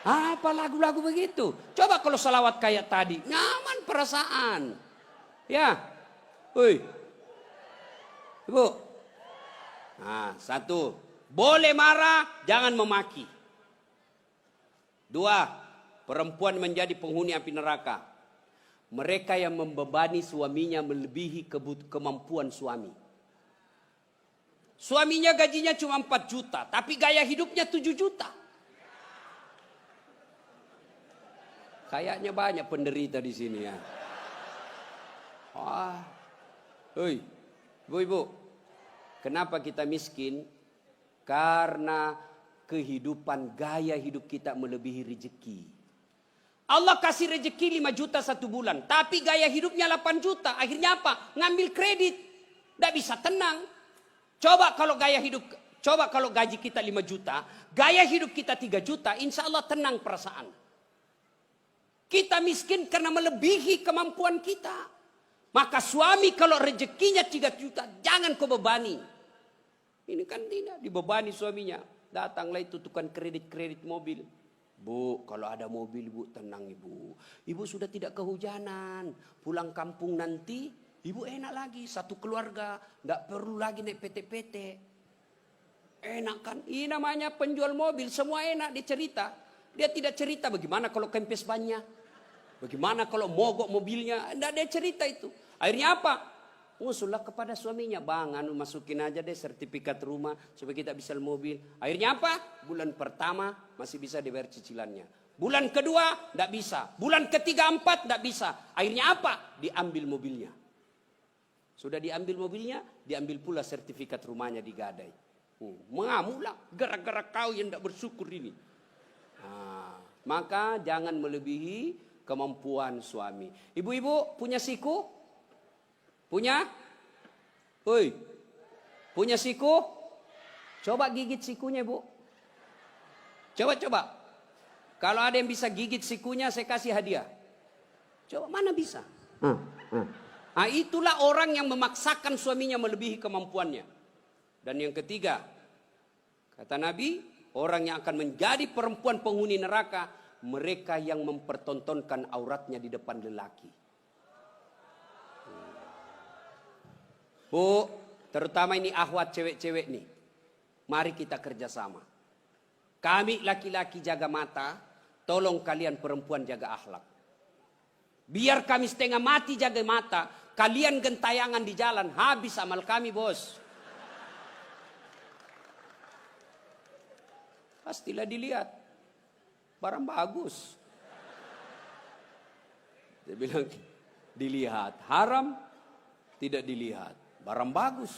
Apa lagu-lagu begitu? Coba kalau salawat kayak tadi. Nyaman perasaan. Ya. Woi. Ibu. Nah, 1. Boleh marah, jangan memaki. 2. Perempuan menjadi penghuni api neraka. Mereka yang membebani suaminya melebihi kemampuan suami. Suaminya gajinya cuma 4 juta, tapi gaya hidupnya 7 juta. Kayaknya banyak penderita di sini ya. Wah. Hei, ibu-ibu. Kenapa kita miskin? Karena kehidupan gaya hidup kita melebihi rezeki. Allah kasih rezeki 5 juta 1 bulan. Tapi gaya hidupnya 8 juta. Akhirnya apa? Ngambil kredit. Tidak bisa tenang. Coba kalau gaji kita 5 juta. Gaya hidup kita 3 juta. Insya Allah tenang perasaan. Kita miskin karena melebihi kemampuan kita. Maka suami kalau rezekinya 3 juta. Jangan kau bebani. Ini kan tidak dibebani suaminya. Datanglah itu tukang kredit mobil. Bu, kalau ada mobil Bu, tenang Ibu. Ibu sudah tidak kehujanan. Pulang kampung nanti, Ibu enak lagi. Satu keluarga. Nggak perlu lagi naik PT-PT. Enak kan? Ini namanya penjual mobil, semua enak dia cerita. Dia tidak cerita bagaimana kalau kempes bannya. Bagaimana kalau mogok mobilnya. Tidak dia cerita itu. Akhirnya apa? Ngusullah kepada suaminya. Bang, masukin aja deh sertifikat rumah supaya kita bisa mobil. Akhirnya apa? Bulan pertama masih bisa dibayar cicilannya. Bulan kedua tidak bisa. Bulan ketiga, empat tidak bisa. Akhirnya apa? Diambil mobilnya. Sudah diambil mobilnya, diambil pula sertifikat rumahnya digadai. Mengamuklah gara-gara kau yang tidak bersyukur ini. Maka jangan melebihi kemampuan suami. Ibu-ibu punya siku? Punya? Hoi, punya siku? Coba gigit sikunya, Bu. Coba. Kalau ada yang bisa gigit sikunya, saya kasih hadiah. Coba, mana bisa? Itulah orang yang memaksakan suaminya melebihi kemampuannya. Dan yang ketiga, kata Nabi, orang yang akan menjadi perempuan penghuni neraka, mereka yang mempertontonkan auratnya di depan lelaki. Bu, terutama ini akhwat cewek-cewek nih. Mari kita kerjasama. Kami laki-laki jaga mata, tolong kalian perempuan jaga akhlak. Biar kami setengah mati jaga mata, kalian gentayangan di jalan, habis amal kami, bos. Pastilah dilihat. Barang bagus. Dia bilang dilihat. Haram tidak dilihat. Barang bagus.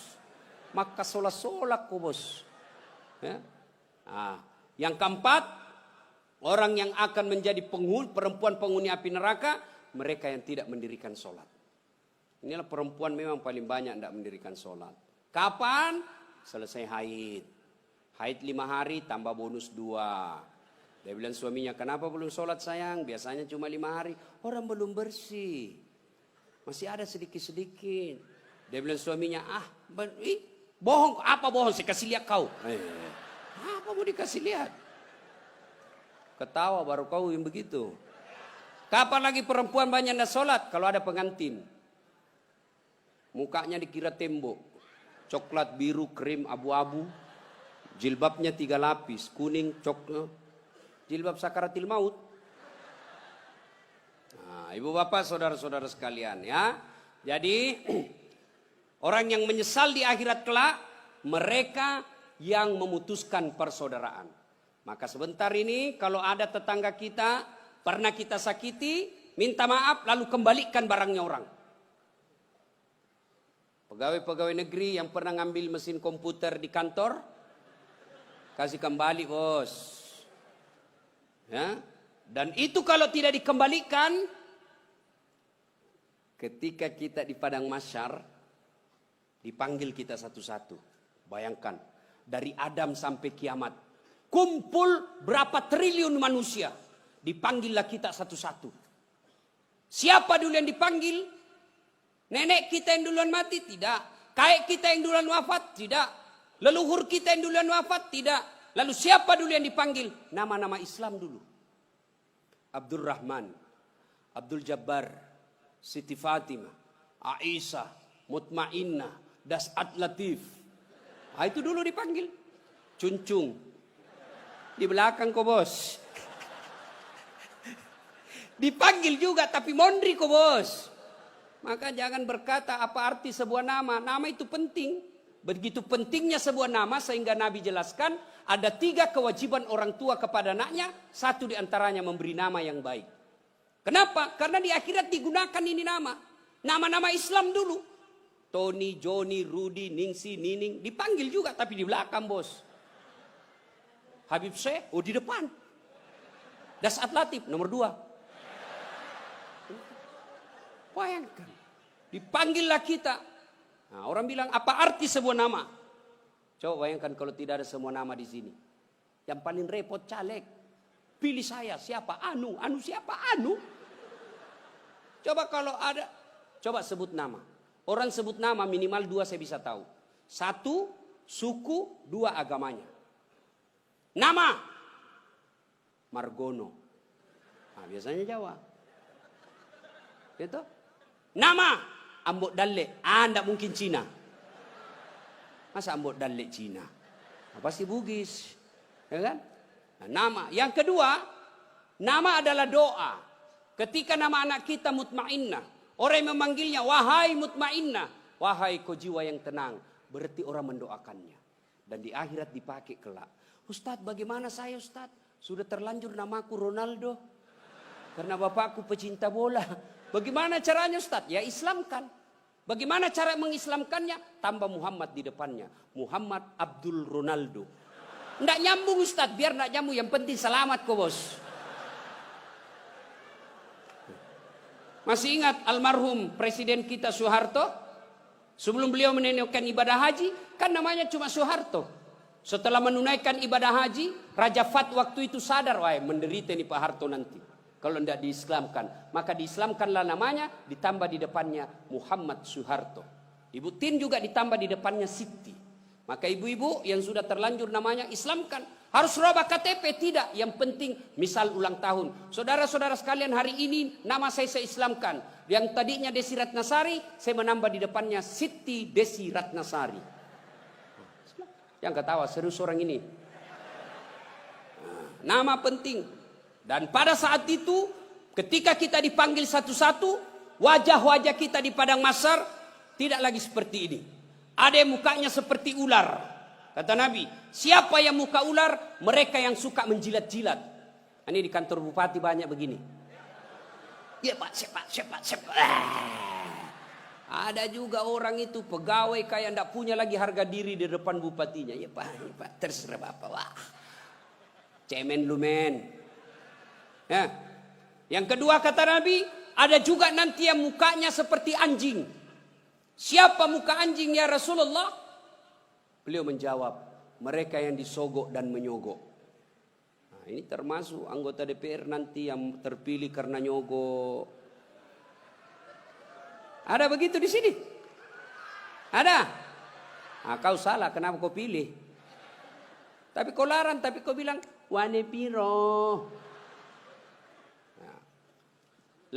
Maka solak-solak kok, bos. Ya? Yang keempat, orang yang akan menjadi perempuan penghuni api neraka, mereka yang tidak mendirikan sholat. Inilah perempuan memang paling banyak tidak mendirikan sholat. Kapan? Selesai haid. Haid 5 hari tambah bonus 2. Dia bilang suaminya, kenapa belum sholat sayang? Biasanya cuma 5 hari. Orang belum bersih. Masih ada sedikit-sedikit. Dia bilang suaminya, bohong. Apa bohong? Saya kasih lihat kau. Apa mau dikasih lihat? Ketawa baru kau yang begitu. Kapan lagi perempuan banyak tidak sholat? Kalau ada pengantin. Mukanya dikira tembok. Coklat, biru, krim, abu-abu. Jilbabnya 3 lapis, kuning, coklat, jilbab sakaratil maut. Ibu bapak, saudara-saudara sekalian ya. Jadi orang yang menyesal di akhirat kelak, mereka yang memutuskan persaudaraan. Maka sebentar ini kalau ada tetangga kita pernah kita sakiti, minta maaf lalu kembalikan barangnya orang. Pegawai-pegawai negeri yang pernah ngambil mesin komputer di kantor, kasih kembali, bos. Ya. Dan itu kalau tidak dikembalikan, ketika kita di padang mahsyar, dipanggil kita satu-satu. Bayangkan, dari Adam sampai kiamat, kumpul berapa triliun manusia, dipanggillah kita satu-satu. Siapa dulu yang dipanggil? Nenek kita yang duluan mati? Tidak. Kakek kita yang duluan wafat? Tidak. Leluhur kita yang duluan wafat? Tidak. Lalu siapa dulu yang dipanggil? Nama-nama Islam dulu. Abdul Rahman, Abdul Jabbar, Siti Fatimah, Aisyah, Mutmainnah, Das'at Latif. Itu dulu dipanggil. Cuncung. Di belakang kok, bos. Dipanggil juga tapi mondri kok, bos. Maka jangan berkata apa arti sebuah nama. Nama itu penting. Begitu pentingnya sebuah nama sehingga Nabi jelaskan ada 3 kewajiban orang tua kepada anaknya. 1 diantaranya memberi nama yang baik. Kenapa? Karena di akhirat digunakan ini nama. Nama-nama Islam dulu. Tony, Joni, Rudy, Ningsi, Nining. Dipanggil juga tapi di belakang, bos. Habib Syekh, di depan. Das'at Latif, nomor 2. Bayangkan. Dipanggillah kita. Nah, orang bilang apa arti sebuah nama? Coba bayangkan kalau tidak ada semua nama di sini. Yang paling repot caleg. Pilih saya siapa? Anu siapa? Anu. Coba kalau ada, coba sebut nama. Orang sebut nama minimal 2 saya bisa tahu. 1 suku, 2 agamanya. Nama Margono. Nah, biasanya Jawa. Gitu. Nama Ambok Dalle. Enggak mungkin Cina. Masa Ambok Dalle Cina? Pasti Bugis. Ya kan? Nah, nama. Yang kedua, nama adalah doa. Ketika nama anak kita Mutmainnah, orang yang memanggilnya, wahai Mutmainnah, wahai kau jiwa yang tenang, berarti orang mendoakannya. Dan di akhirat dipakai kelak. Ustadz, bagaimana saya Ustadz? Sudah terlanjur namaku Ronaldo. Karena bapakku pecinta bola. Bagaimana caranya Ustadz? Ya Islamkan. Bagaimana cara mengislamkannya? Tambah Muhammad di depannya. Muhammad Abdul Ronaldo. Nggak nyambung Ustadz, biar nggak nyambung. Yang penting selamat kok bos. Masih ingat almarhum Presiden kita Soeharto? Sebelum beliau menunaikan ibadah haji, kan namanya cuma Soeharto. Setelah menunaikan ibadah haji, Raja Fat waktu itu sadar, wah menderita nih Pak Harto nanti. Kalau tidak diislamkan, maka diislamkanlah namanya, ditambah di depannya Muhammad Soeharto. Ibu Tin juga ditambah di depannya Siti. Maka ibu-ibu yang sudah terlanjur namanya islamkan. Harus rubah KTP? Tidak. Yang penting misal ulang tahun. Saudara-saudara sekalian, hari ini nama saya islamkan. Yang tadinya Desi Ratnasari, saya menambah di depannya Siti Desi Ratnasari. Yang ketawa serius orang ini. Nama penting. Dan pada saat itu, ketika kita dipanggil satu-satu, wajah-wajah kita di padang mahsyar tidak lagi seperti ini. Ada yang mukanya seperti ular. Kata Nabi, siapa yang muka ular? Mereka yang suka menjilat-jilat. Ini di kantor bupati banyak begini. Ya Pak, siapa. Ada juga orang itu pegawai kayak ndak punya lagi harga diri di depan bupatinya. Ya Pak, terserah Bapak. Wah, cemen lu men. Ya. Yang kedua kata Nabi, ada juga nanti yang mukanya seperti anjing. Siapa muka anjing ya Rasulullah? Beliau menjawab, mereka yang disogok dan menyogok. Nah, ini termasuk anggota DPR nanti yang terpilih karena nyogok. Ada begitu di sini? Ada? Nah, kau salah, kenapa kau pilih? Tapi kau larang, tapi kau bilang, wane piro. Nah.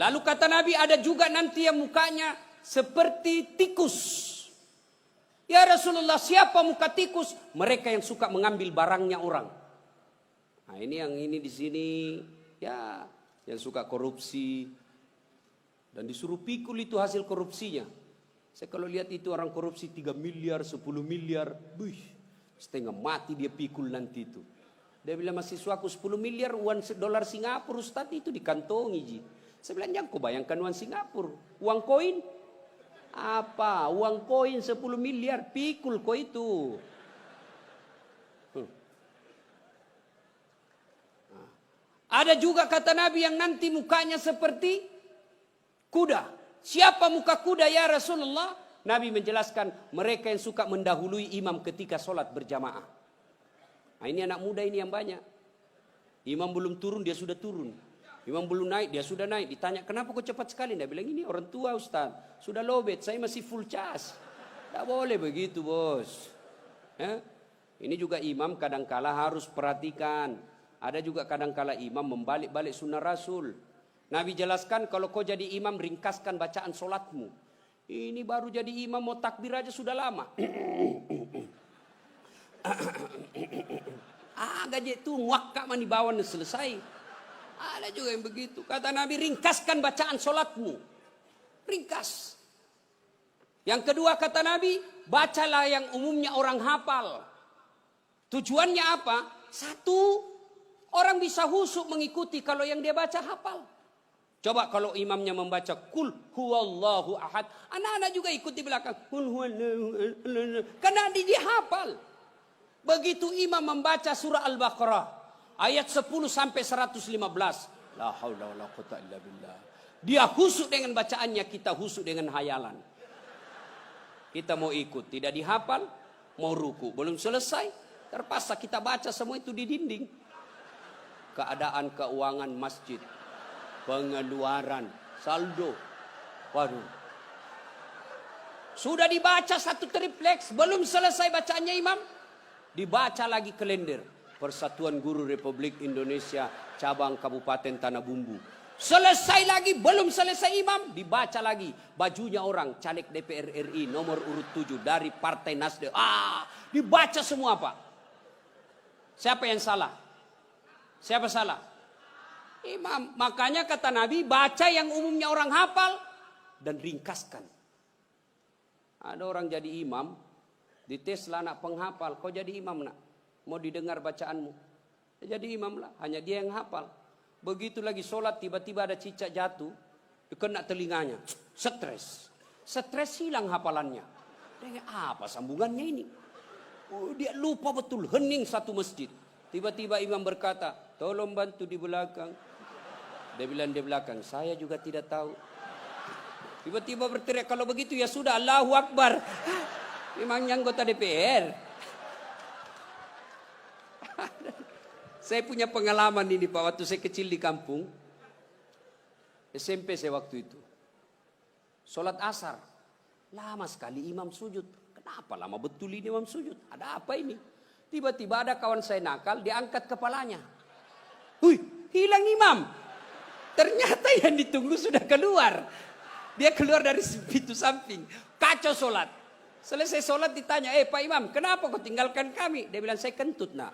Lalu kata Nabi, ada juga nanti yang mukanya seperti tikus. Ya Rasulullah, siapa muka tikus? Mereka yang suka mengambil barangnya orang. Nah, ini yang ini di sini ya, yang suka korupsi dan disuruh pikul itu hasil korupsinya. Saya kalau lihat itu orang korupsi 3 miliar, 10 miliar, setengah mati dia pikul nanti itu. Dia bilang mahasiswaku 10 miliar uang dolar Singapura Ustaz itu dikantongi ji. Saya bilang jangan kau bayangkan uang Singapura, uang koin. Apa? Uang koin 10 miliar, pikul kau itu. Ada juga kata Nabi yang nanti mukanya seperti kuda. Siapa muka kuda ya Rasulullah? Nabi menjelaskan mereka yang suka mendahului imam ketika sholat berjamaah. Nah, ini anak muda ini yang banyak. Imam belum turun, dia sudah turun. Imam belum naik, dia sudah naik. Ditanya, kenapa kok cepat sekali? Dia bilang, ini orang tua Ustaz. Sudah lowbat, saya masih full charge. Tak boleh begitu bos. Ya? Ini juga imam kadangkala harus perhatikan. Ada juga kadangkala imam membalik-balik sunnah Rasul. Nabi jelaskan, kalau kau jadi imam, ringkaskan bacaan solatmu. Ini baru jadi imam, mau takbir aja sudah lama. Gaji itu wakak mani bawan selesai. Ada juga yang begitu. Kata Nabi, ringkaskan bacaan solatmu. Ringkas. Yang kedua kata Nabi, bacalah yang umumnya orang hafal. Tujuannya apa? Satu, orang bisa khusyuk mengikuti kalau yang dia baca hafal. Coba kalau imamnya membaca kul huwallahu ahad, anak-anak juga ikut di belakang. Kul huwallahu ahad. Karena dia hafal. Begitu imam membaca surah Al-Baqarah ayat 10 sampai 115. La haula wala quwata illa billah. Dia khusyuk dengan bacaannya, kita khusyuk dengan hayalan. Kita mau ikut, tidak dihafal, mau ruku, belum selesai, terpaksa kita baca semua itu di dinding. Keadaan keuangan masjid, pengeluaran, saldo. Waduh. Sudah dibaca satu tripleks, belum selesai bacaannya imam, dibaca lagi kalender. Persatuan Guru Republik Indonesia cabang Kabupaten Tanah Bumbu. Selesai lagi, belum selesai imam, dibaca lagi bajunya orang caleg DPR RI nomor urut 7 dari Partai Nasdem. Dibaca semua Pak. Siapa yang salah? Siapa salah? Imam. Makanya kata Nabi, baca yang umumnya orang hafal dan ringkaskan. Ada orang jadi imam, dites lah anak penghafal, kau jadi imam nak, mau didengar bacaanmu. Jadi imam lah, hanya dia yang hafal. Begitu lagi sholat, tiba-tiba ada cicak jatuh, kena telinganya, stres. Stres hilang hafalannya. Dia apa sambungannya ini? Oh, dia lupa betul, hening satu masjid. Tiba-tiba imam berkata, tolong bantu di belakang. Dia bilang di belakang, saya juga tidak tahu. Tiba-tiba berteriak, kalau begitu ya sudah, Allahu Akbar. Memangnya anggota DPR. Saya punya pengalaman ini Pak, waktu saya kecil di kampung. SMP saya waktu itu. Sholat asar. Lama sekali imam sujud. Kenapa lama betul ini imam sujud? Ada apa ini? Tiba-tiba ada kawan saya nakal, diangkat kepalanya. Hui, hilang imam. Ternyata yang ditunggu sudah keluar. Dia keluar dari pintu samping. Kacau sholat. Selesai sholat ditanya, Pak Imam, kenapa kau tinggalkan kami? Dia bilang, saya kentut nak.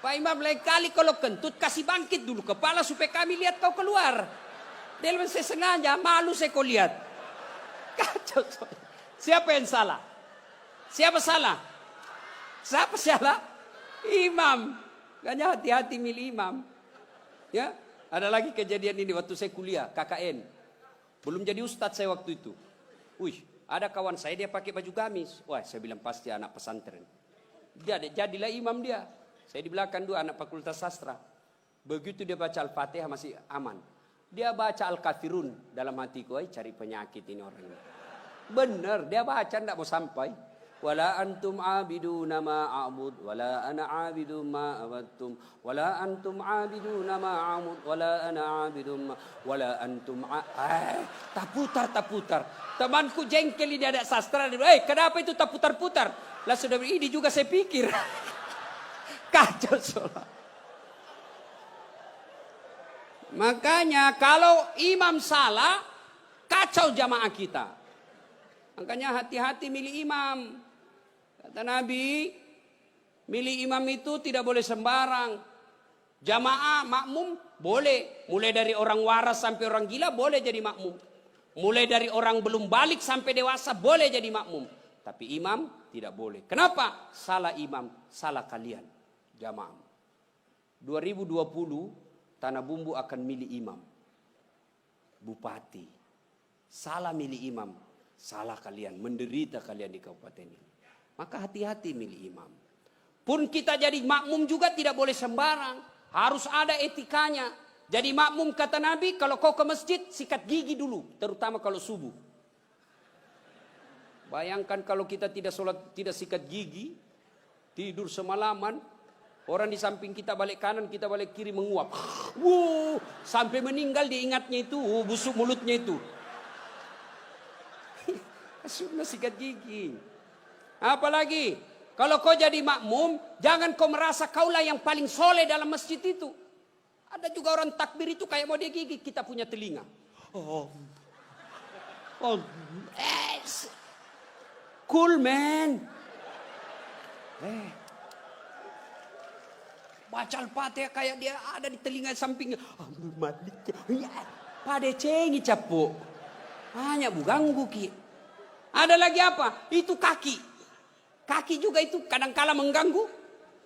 Pak Imam, lain kali kalau kentut, kasih bangkit dulu kepala supaya kami lihat kau keluar. Dia bilang, saya sengaja, malu saya kau lihat. Kacau sholat. Siapa yang salah? Siapa salah? Siapa salah? Imam. Makanya hati-hati milih imam. Ya, ada lagi kejadian ini waktu saya kuliah, KKN. Belum jadi ustadz saya waktu itu. Wih, ada kawan saya dia pakai baju gamis. Wah, saya bilang pasti anak pesantren. Jadilah imam dia. Saya di belakang dua anak fakultas sastra. Begitu dia baca Al-Fatihah masih aman. Dia baca Al-Kafirun dalam hatiku, cari penyakit ini orang ini. Benar, dia baca enggak mau sampai. Wala antum abiduna ma a'bud wala ana abidu ma abattum wala antum abiduna ma a'bud wala ana abidum ma wala antum tak putar. Temanku jengkel ini ada sastra dia bilang, kenapa itu tak putar-putar? Lah sudah ini juga saya pikir. Kacau sholat. Makanya kalau imam salah, kacau jamaah kita. Makanya hati-hati milih imam. Kata Nabi, milih imam itu tidak boleh sembarang. Jamaah makmum boleh. Mulai dari orang waras sampai orang gila boleh jadi makmum. Mulai dari orang belum balik sampai dewasa boleh jadi makmum. Tapi imam tidak boleh. Kenapa? Salah imam, salah kalian. Jamaah. 2020 Tanah Bumbu akan milih imam. Bupati. Salah milih imam. Salah kalian, menderita kalian di kabupaten ini. Maka hati-hati milih imam. Pun kita jadi makmum juga tidak boleh sembarang. Harus ada etikanya. Jadi makmum kata Nabi, kalau kau ke masjid, sikat gigi dulu. Terutama kalau subuh. Bayangkan kalau kita tidak sholat, tidak sikat gigi. Tidur semalaman. Orang di samping kita balik kanan, kita balik kiri menguap. Wuh, sampai meninggal diingatnya itu. Busuk mulutnya itu. Sunnah sikat gigi. Apalagi kalau kau jadi makmum, jangan kau merasa kaulah yang paling soleh dalam masjid itu. Ada juga orang takbir itu kayak mau dia gigit, kita punya telinga. Cool man. Baca Al-Fatihah kayak dia ada di telinga sampingnya. Pada cengi capuk. Hanya ganggu ki. Ada lagi apa? Itu kaki. Kaki juga itu kadang-kala mengganggu.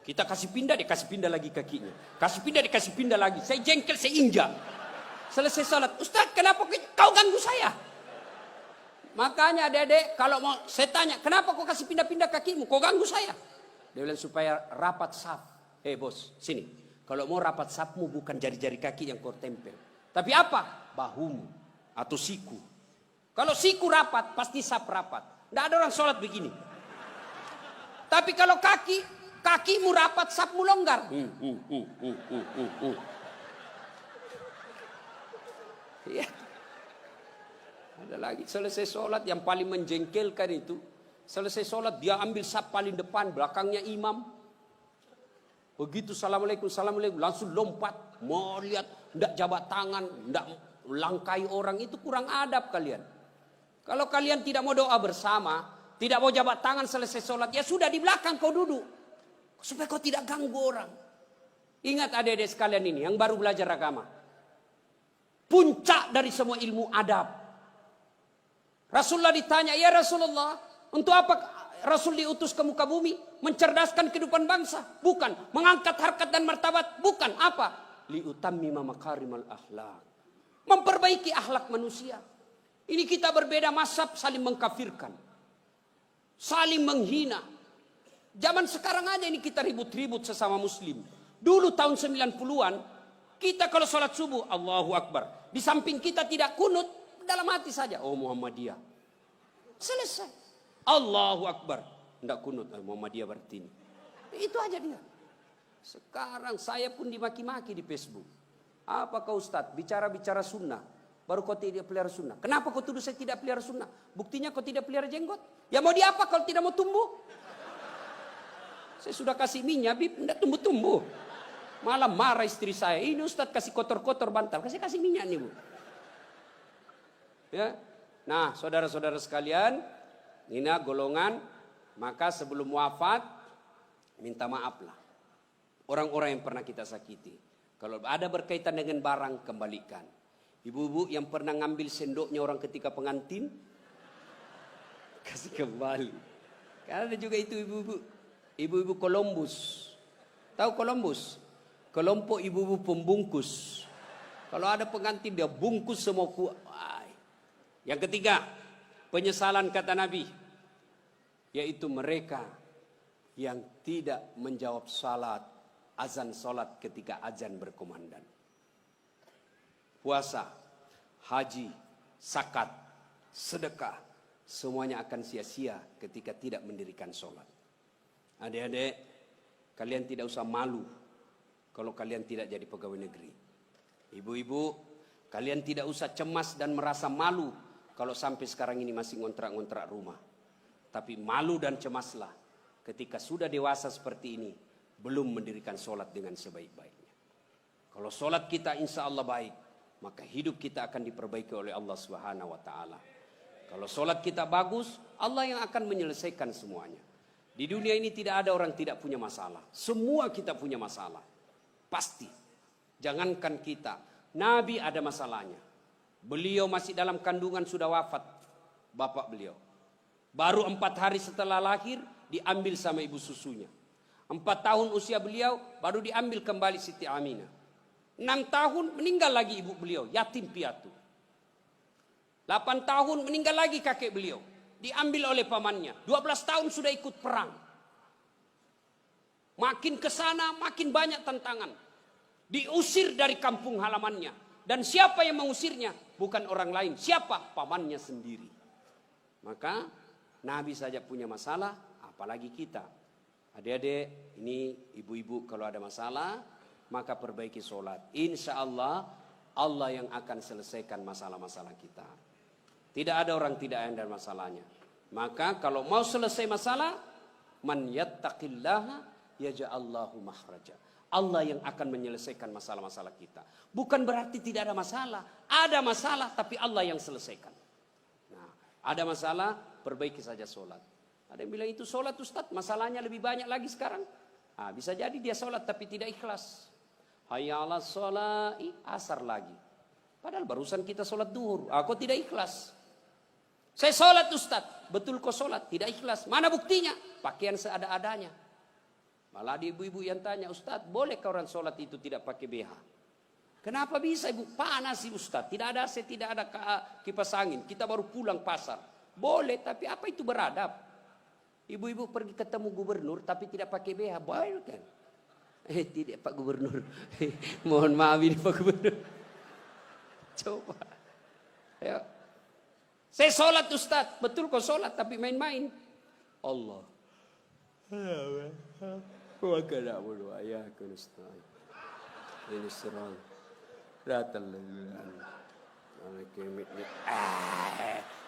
Kita kasih pindah, dia kasih pindah lagi kakinya. Kasih pindah, dia kasih pindah lagi. Saya jengkel, saya injak. Selesai salat. Ustaz, kenapa kau ganggu saya? Makanya adik-adik, kalau mau saya tanya, kenapa kau kasih pindah-pindah kakimu? Kau ganggu saya. Dia bilang supaya rapat saf. Bos, sini. Kalau mau rapat safmu bukan jari-jari kaki yang kau tempel. Tapi apa? Bahumu atau siku. Kalau siku rapat, pasti saf rapat. Tidak ada orang sholat begini. Tapi kalau kakimu rapat, safmu longgar. Ya. Ada lagi, selesai sholat yang paling menjengkelkan itu. Selesai sholat, dia ambil saf paling depan, belakangnya imam. Begitu assalamualaikum, langsung lompat. Mau lihat, tidak jabat tangan, tidak langkai orang, itu kurang adab kalian. Kalau kalian tidak mau doa bersama, tidak mau jabat tangan selesai sholat, ya sudah di belakang kau duduk. Supaya kau tidak ganggu orang. Ingat adik-adik sekalian ini yang baru belajar agama. Puncak dari semua ilmu adab. Rasulullah ditanya, ya Rasulullah, untuk apa Rasul diutus ke muka bumi? Mencerdaskan kehidupan bangsa? Bukan. Mengangkat harkat dan martabat? Bukan. Apa? Liutammima makarimal akhlak. Memperbaiki akhlak manusia. Ini kita berbeda mazhab, saling mengkafirkan. Saling menghina. Zaman sekarang aja ini kita ribut-ribut sesama muslim. Dulu tahun 90-an, kita kalau sholat subuh, Allahu Akbar. Di samping kita tidak kunut, dalam hati saja, oh Muhammadiyah. Selesai. Allahu Akbar. Tidak kunut, Muhammadiyah berarti ini. Itu aja dia. Sekarang saya pun dimaki-maki di Facebook. Apa kau Ustadz, bicara-bicara sunnah. Baru kau tidak pelihara sunnah. Kenapa kau tuduh saya tidak pelihara sunnah? Buktinya kau tidak pelihara jenggot. Ya mau diapa kalau tidak mau tumbuh? Saya sudah kasih minyak, tidak tumbuh-tumbuh. Malah marah istri saya. Ini Ustadz kasih kotor-kotor bantal. Kasih minyak nih Bu. Ya. Nah saudara-saudara sekalian. Ini golongan. Maka sebelum wafat. Minta maaflah. Orang-orang yang pernah kita sakiti. Kalau ada berkaitan dengan barang, kembalikan. Ibu-ibu yang pernah ngambil sendoknya orang ketika pengantin. Kasih kembali. Karena ada juga itu ibu-ibu. Ibu-ibu Columbus. Tahu Columbus? Kelompok ibu-ibu pembungkus. Kalau ada pengantin dia bungkus semua kuai. Yang ketiga, penyesalan kata Nabi. Yaitu mereka yang tidak menjawab salat, azan salat ketika azan berkumandang. Puasa, haji, zakat, sedekah. Semuanya akan sia-sia ketika tidak mendirikan salat. Adik-adik, kalian tidak usah malu kalau kalian tidak jadi pegawai negeri. Ibu-ibu, kalian tidak usah cemas dan merasa malu kalau sampai sekarang ini masih ngontrak-ngontrak rumah. Tapi malu dan cemaslah ketika sudah dewasa seperti ini, belum mendirikan sholat dengan sebaik-baiknya. Kalau sholat kita insya Allah baik, maka hidup kita akan diperbaiki oleh Allah Subhanahu wa Ta'ala. Kalau sholat kita bagus, Allah yang akan menyelesaikan semuanya. Di dunia ini tidak ada orang tidak punya masalah. Semua kita punya masalah. Pasti. Jangankan kita. Nabi ada masalahnya. Beliau masih dalam kandungan sudah wafat. Bapak beliau. Baru 4 hari setelah lahir diambil sama ibu susunya. 4 tahun usia beliau baru diambil kembali Siti Aminah. 6 tahun meninggal lagi ibu beliau. Yatim piatu. 8 tahun meninggal lagi kakek beliau. Diambil oleh pamannya. 12 tahun sudah ikut perang. Makin ke sana makin banyak tantangan. Diusir dari kampung halamannya. Dan siapa yang mengusirnya? Bukan orang lain. Siapa? Pamannya sendiri. Maka Nabi saja punya masalah, apalagi kita. Adik-adik, ini ibu-ibu kalau ada masalah, maka perbaiki sholat. Insya Allah, Allah yang akan selesaikan masalah-masalah kita. Tidak ada orang tidak ada masalahnya. Maka kalau mau selesai masalah, man yattaqillaha yaj'allahu makhraja. Allah yang akan menyelesaikan masalah-masalah kita. Bukan berarti tidak ada masalah. Ada masalah tapi Allah yang selesaikan. Nah, ada masalah, perbaiki saja sholat. Ada yang bilang itu sholat Ustaz, masalahnya lebih banyak lagi sekarang. Nah, bisa jadi dia sholat tapi tidak ikhlas. Hayya 'alas sholat, asar lagi. Padahal barusan kita sholat duhur. Kok tidak ikhlas? Saya sholat Ustaz. Betul kok sholat, tidak ikhlas. Mana buktinya? Pakaian seada-adanya. Malah ada ibu-ibu yang tanya, Ustaz, bolehkah orang sholat itu tidak pakai BH? Kenapa bisa ibu? Panas sih Ustaz. Tidak ada AC, tidak ada kipas angin. Kita baru pulang pasar. Boleh, tapi apa itu beradab? Ibu-ibu pergi ketemu gubernur tapi tidak pakai BH. Boleh kan? Tidak Pak Gubernur. Mohon maaf ini Pak Gubernur. Coba. Ya. Saya sholat Ustaz. Betul kok sholat tapi main-main. Allah. Wa kana na'budu wa iyyaka nasta'in. Ihdinas siratal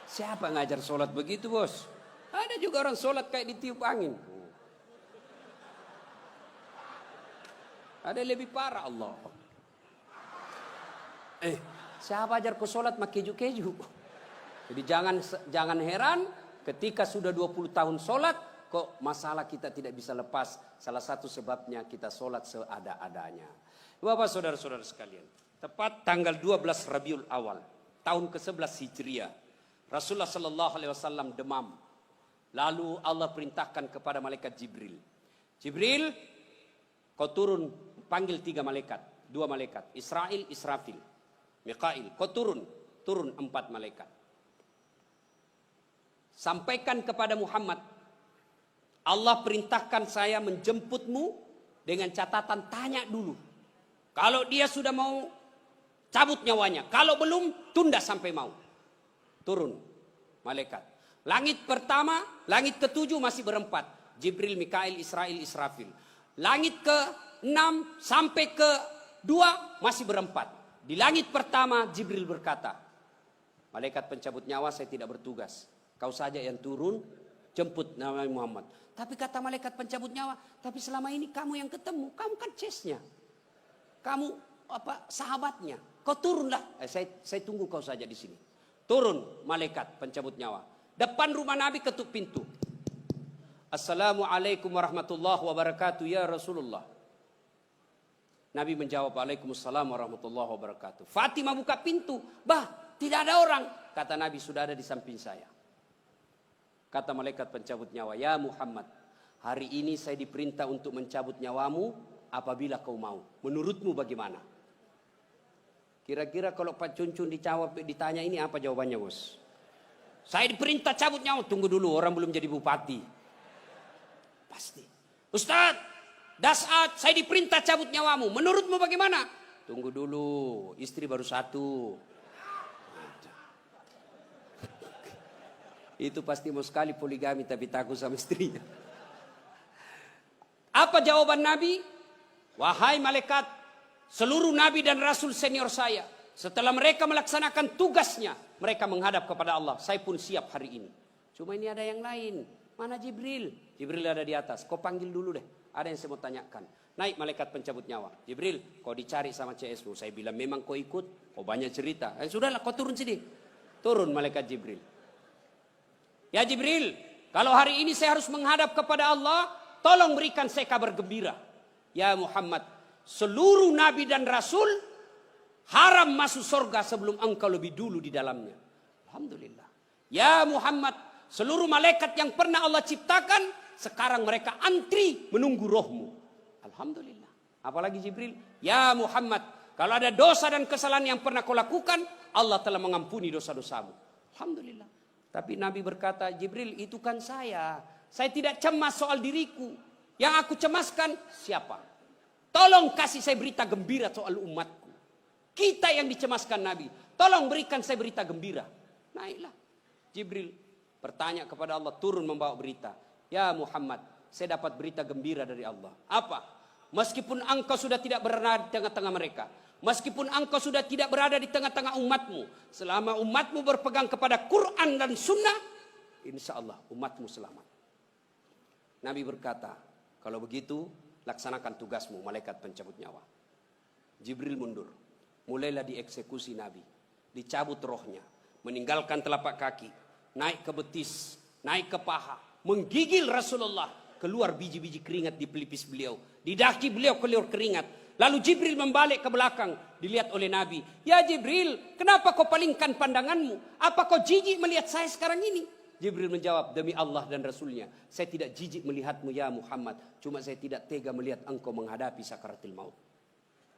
siapa ngajar sholat begitu bos? Ada juga orang sholat kayak ditiup angin. Ada lebih parah Allah. Siapa ajar kau sholat mak keju-keju? Jadi jangan heran ketika sudah 20 tahun sholat Kok masalah kita tidak bisa lepas? Salah satu sebabnya kita sholat seada-adanya. Bapak saudara-saudara sekalian, tepat tanggal 12 Rabiul Awal, tahun ke-11 Hijriah, Rasulullah Sallallahu Alaihi Wasallam demam. Lalu Allah perintahkan kepada malaikat Jibril. Jibril, kau turun, panggil 3 malaikat, 2 malaikat, Israil, Israfil, Mikail. Kau turun 4 malaikat. Sampaikan kepada Muhammad, Allah perintahkan saya menjemputmu dengan catatan tanya dulu. Kalau dia sudah mau cabut nyawanya, kalau belum tunda sampai mau. Turun malaikat. Langit pertama, langit ke-7 masih berempat. Jibril, Mikail, Israil, Israfil. Langit ke-6 sampai ke-2 masih berempat. Di langit pertama Jibril berkata, malaikat pencabut nyawa, saya tidak bertugas. Kau saja yang turun jemput Nabi Muhammad. Tapi kata malaikat pencabut nyawa, tapi selama ini kamu yang ketemu, kamu kan chesnya. Kamu sahabatnya. Kau turunlah. Saya tunggu kau saja di sini. Turun malaikat pencabut nyawa. Depan rumah Nabi ketuk pintu. Assalamualaikum warahmatullahi wabarakatuh ya Rasulullah. Nabi menjawab, Waalaikumsalam warahmatullahi wabarakatuh. Fatimah buka pintu. Bah, tidak ada orang. Kata Nabi, sudah ada di samping saya. Kata malaikat pencabut nyawa, ya Muhammad, hari ini saya diperintah untuk mencabut nyawamu apabila kau mau. Menurutmu bagaimana? Kira-kira kalau Pak Cuncun ditanya ini apa jawabannya, bos? Saya diperintah cabut nyawa. Tunggu dulu, orang belum jadi bupati. Pasti. Ustaz, Dasat, saya diperintah cabut nyawamu. Menurutmu bagaimana? Tunggu dulu, istri baru 1. Itu pasti mau sekali poligami tapi takut sama istrinya. Apa jawaban Nabi? Wahai malaikat, seluruh Nabi dan Rasul senior saya, setelah mereka melaksanakan tugasnya, mereka menghadap kepada Allah. Saya pun siap hari ini. Cuma ini ada yang lain. Mana Jibril? Jibril ada di atas. Kau panggil dulu deh. Ada yang saya mau tanyakan. Naik malaikat pencabut nyawa. Jibril, kau dicari sama CS-mu. Saya bilang memang kau ikut. Kau banyak cerita. Sudahlah, kau turun sini. Turun malaikat Jibril. Ya Jibril, kalau hari ini saya harus menghadap kepada Allah, tolong berikan saya kabar gembira. Ya Muhammad, seluruh Nabi dan Rasul haram masuk surga sebelum engkau lebih dulu di dalamnya. Alhamdulillah. Ya Muhammad, seluruh malaikat yang pernah Allah ciptakan, sekarang mereka antri menunggu rohmu. Alhamdulillah. Apalagi Jibril, ya Muhammad, kalau ada dosa dan kesalahan yang pernah kau lakukan, Allah telah mengampuni dosa-dosamu. Alhamdulillah. Tapi Nabi berkata, Jibril itu kan saya. Saya tidak cemas soal diriku. Yang aku cemaskan siapa? Tolong kasih saya berita gembira soal umatku. Kita yang dicemaskan Nabi. Tolong berikan saya berita gembira. Naiklah. Jibril bertanya kepada Allah, turun membawa berita. Ya Muhammad, saya dapat berita gembira dari Allah. Apa? Meskipun engkau sudah tidak berada di tengah-tengah mereka. Meskipun engkau sudah tidak berada di tengah-tengah umatmu. Selama umatmu berpegang kepada Quran dan Sunnah, insya Allah umatmu selamat. Nabi berkata, kalau begitu laksanakan tugasmu malaikat pencabut nyawa. Jibril mundur. Mulailah dieksekusi Nabi. Dicabut rohnya. Meninggalkan telapak kaki. Naik ke betis. Naik ke paha. Menggigil Rasulullah. Keluar biji-biji keringat di pelipis beliau. Di daki beliau keluar keringat. Lalu Jibril membalik ke belakang. Dilihat oleh Nabi. Ya Jibril, kenapa kau palingkan pandanganmu? Apa kau jijik melihat saya sekarang ini? Jibril menjawab, demi Allah dan Rasulnya, saya tidak jijik melihatmu ya Muhammad. Cuma saya tidak tega melihat engkau menghadapi sakaratil maut.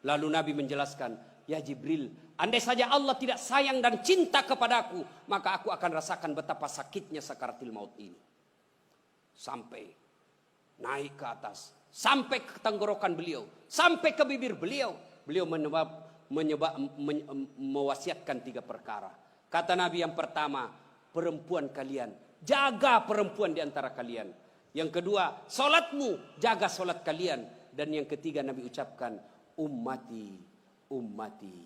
Lalu Nabi menjelaskan, ya Jibril, andai saja Allah tidak sayang dan cinta kepadaku, maka aku akan rasakan betapa sakitnya sakaratil maut ini. Sampai naik ke atas. Sampai ke tenggorokan beliau. Sampai ke bibir beliau. Beliau mewasiatkan 3 perkara. Kata Nabi yang pertama, perempuan kalian. Jaga perempuan di antara kalian. Yang kedua, solatmu. Jaga solat kalian. Dan yang ketiga Nabi ucapkan, ummati, ummati,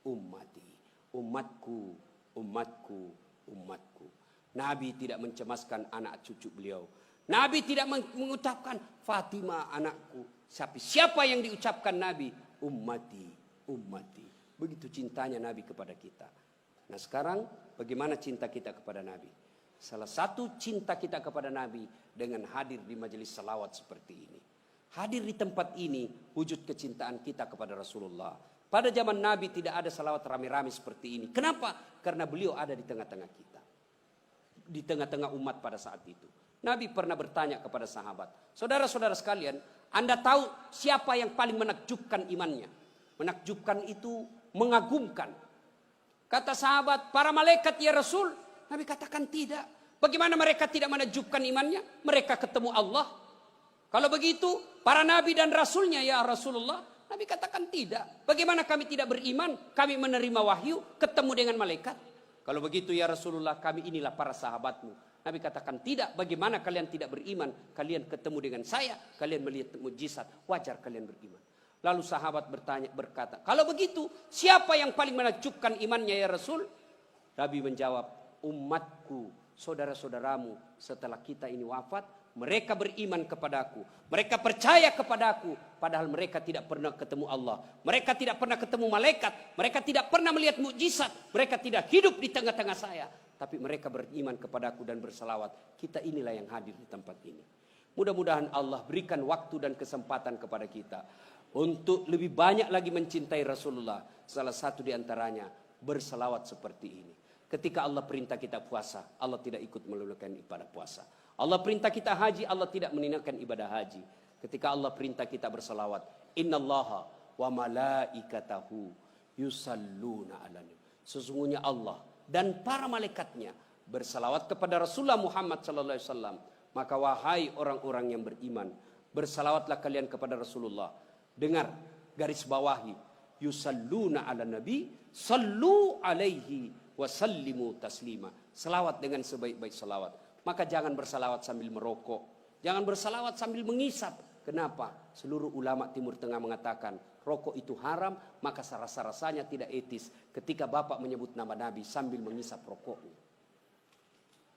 ummati. Umatku, umatku, umatku. Nabi tidak mencemaskan anak cucu beliau. Nabi tidak mengucapkan Fatimah anakku. Siapa yang diucapkan Nabi? Ummati, ummati. Begitu cintanya Nabi kepada kita. Nah sekarang bagaimana cinta kita kepada Nabi? Salah satu cinta kita kepada Nabi dengan hadir di majelis salawat seperti ini. Hadir di tempat ini wujud kecintaan kita kepada Rasulullah. Pada zaman Nabi tidak ada salawat rame-rame seperti ini. Kenapa? Karena beliau ada di tengah-tengah kita. Di tengah-tengah umat pada saat itu. Nabi pernah bertanya kepada sahabat, saudara-saudara sekalian, Anda tahu siapa yang paling menakjubkan imannya? Menakjubkan itu mengagumkan. Kata sahabat, para malaikat ya Rasul. Nabi katakan tidak. Bagaimana mereka tidak menakjubkan imannya? Mereka ketemu Allah. Kalau begitu, para nabi dan rasulnya ya Rasulullah. Nabi katakan tidak. Bagaimana kami tidak beriman? Kami menerima wahyu, ketemu dengan malaikat. Kalau begitu ya Rasulullah, kami inilah para sahabatmu. Nabi katakan tidak. Bagaimana kalian tidak beriman? Kalian ketemu dengan saya, kalian melihat mukjizat. Wajar kalian beriman. Lalu sahabat berkata, kalau begitu siapa yang paling menakjubkan imannya ya Rasul? Nabi menjawab, umatku, saudara-saudaramu setelah kita ini wafat, mereka beriman kepadaku, mereka percaya kepadaku, padahal mereka tidak pernah ketemu Allah, mereka tidak pernah ketemu malaikat, mereka tidak pernah melihat mukjizat, mereka tidak hidup di tengah-tengah saya, tapi mereka beriman kepadaku dan berselawat. Kita inilah yang hadir di tempat ini. Mudah-mudahan Allah berikan waktu dan kesempatan kepada kita untuk lebih banyak lagi mencintai Rasulullah. Salah satu di antaranya berselawat seperti ini. Ketika Allah perintah kita puasa, Allah tidak ikut meluluhkan ibadah puasa. Allah perintah kita haji, Allah tidak meninggalkan ibadah haji. Ketika Allah perintah kita berselawat, innallaha wa malaikatahu yusalluna ala nabi. Sesungguhnya Allah dan para malaikatnya berselawat kepada Rasulullah Muhammad sallallahu alaihi wasallam. Maka wahai orang-orang yang beriman, berselawatlah kalian kepada Rasulullah. Dengar, garis bawahi, yusalluna ala nabi, sallu alaihi wasallimu taslima. Selawat dengan sebaik-baik selawat. Maka jangan berselawat sambil merokok, jangan berselawat sambil mengisap. Kenapa? Seluruh ulama Timur Tengah mengatakan rokok itu haram, maka rasa-rasanya tidak etis ketika Bapak menyebut nama Nabi sambil mengisap rokoknya.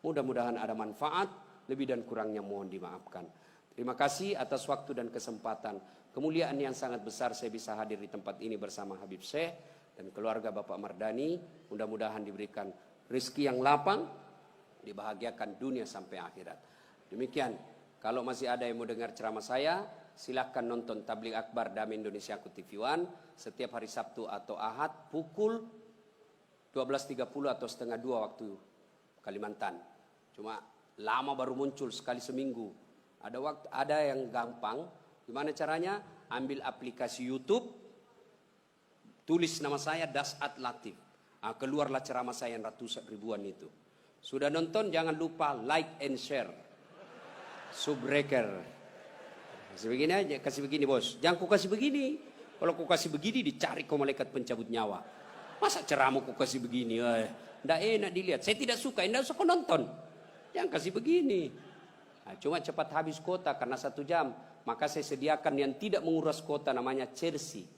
Mudah-mudahan ada manfaat, lebih dan kurangnya mohon dimaafkan. Terima kasih atas waktu dan kesempatan. Kemuliaan yang sangat besar saya bisa hadir di tempat ini bersama Habib Syekh dan keluarga Bapak Mardani. Mudah-mudahan diberikan rezeki yang lapang, dibahagiakan dunia sampai akhirat. Demikian, kalau masih ada yang mau dengar ceramah saya, silakan nonton Tabligh Akbar Damai Indonesia TV One setiap hari Sabtu atau Ahad pukul 12.30 atau setengah 2 waktu Kalimantan. Cuma lama baru muncul sekali seminggu. Ada yang gampang. Gimana caranya? Ambil aplikasi YouTube, tulis nama saya Dasat Latif. Keluarlah ceramah saya yang ratusan ribuan itu. Sudah nonton, jangan lupa like and share. Subbreaker. Kasih begini aja, kasih begini bos. Jangan ku kasih begini. Kalau ku kasih begini dicari kau malaikat pencabut nyawa. Masa ceramah ku kasih begini? Nggak enak dilihat. Saya tidak suka, nggak usah kau nonton. Jangan kasih begini. Cuma cepat habis kuota karena 1 jam. Maka saya sediakan yang tidak menguras kuota, namanya Chelsea.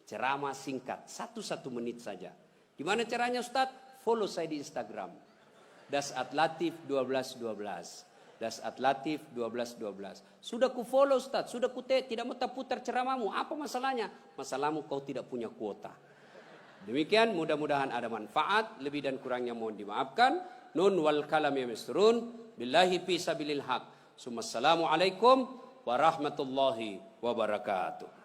Ceramah singkat, 1 menit saja. Gimana caranya Ustaz? Follow saya di Instagram. Dasat Latif 1212. Dasat Latif 1212. Sudah ku follow Ustaz, sudah ku tidak mau putar ceramahmu. Apa masalahnya? Masalahmu kau tidak punya kuota. Demikian, mudah-mudahan ada manfaat. Lebih dan kurangnya mohon dimaafkan. Nun wal kalam ya misrun. Billahi fi sabilil haq. Assalamualaikum warahmatullahi wabarakatuh.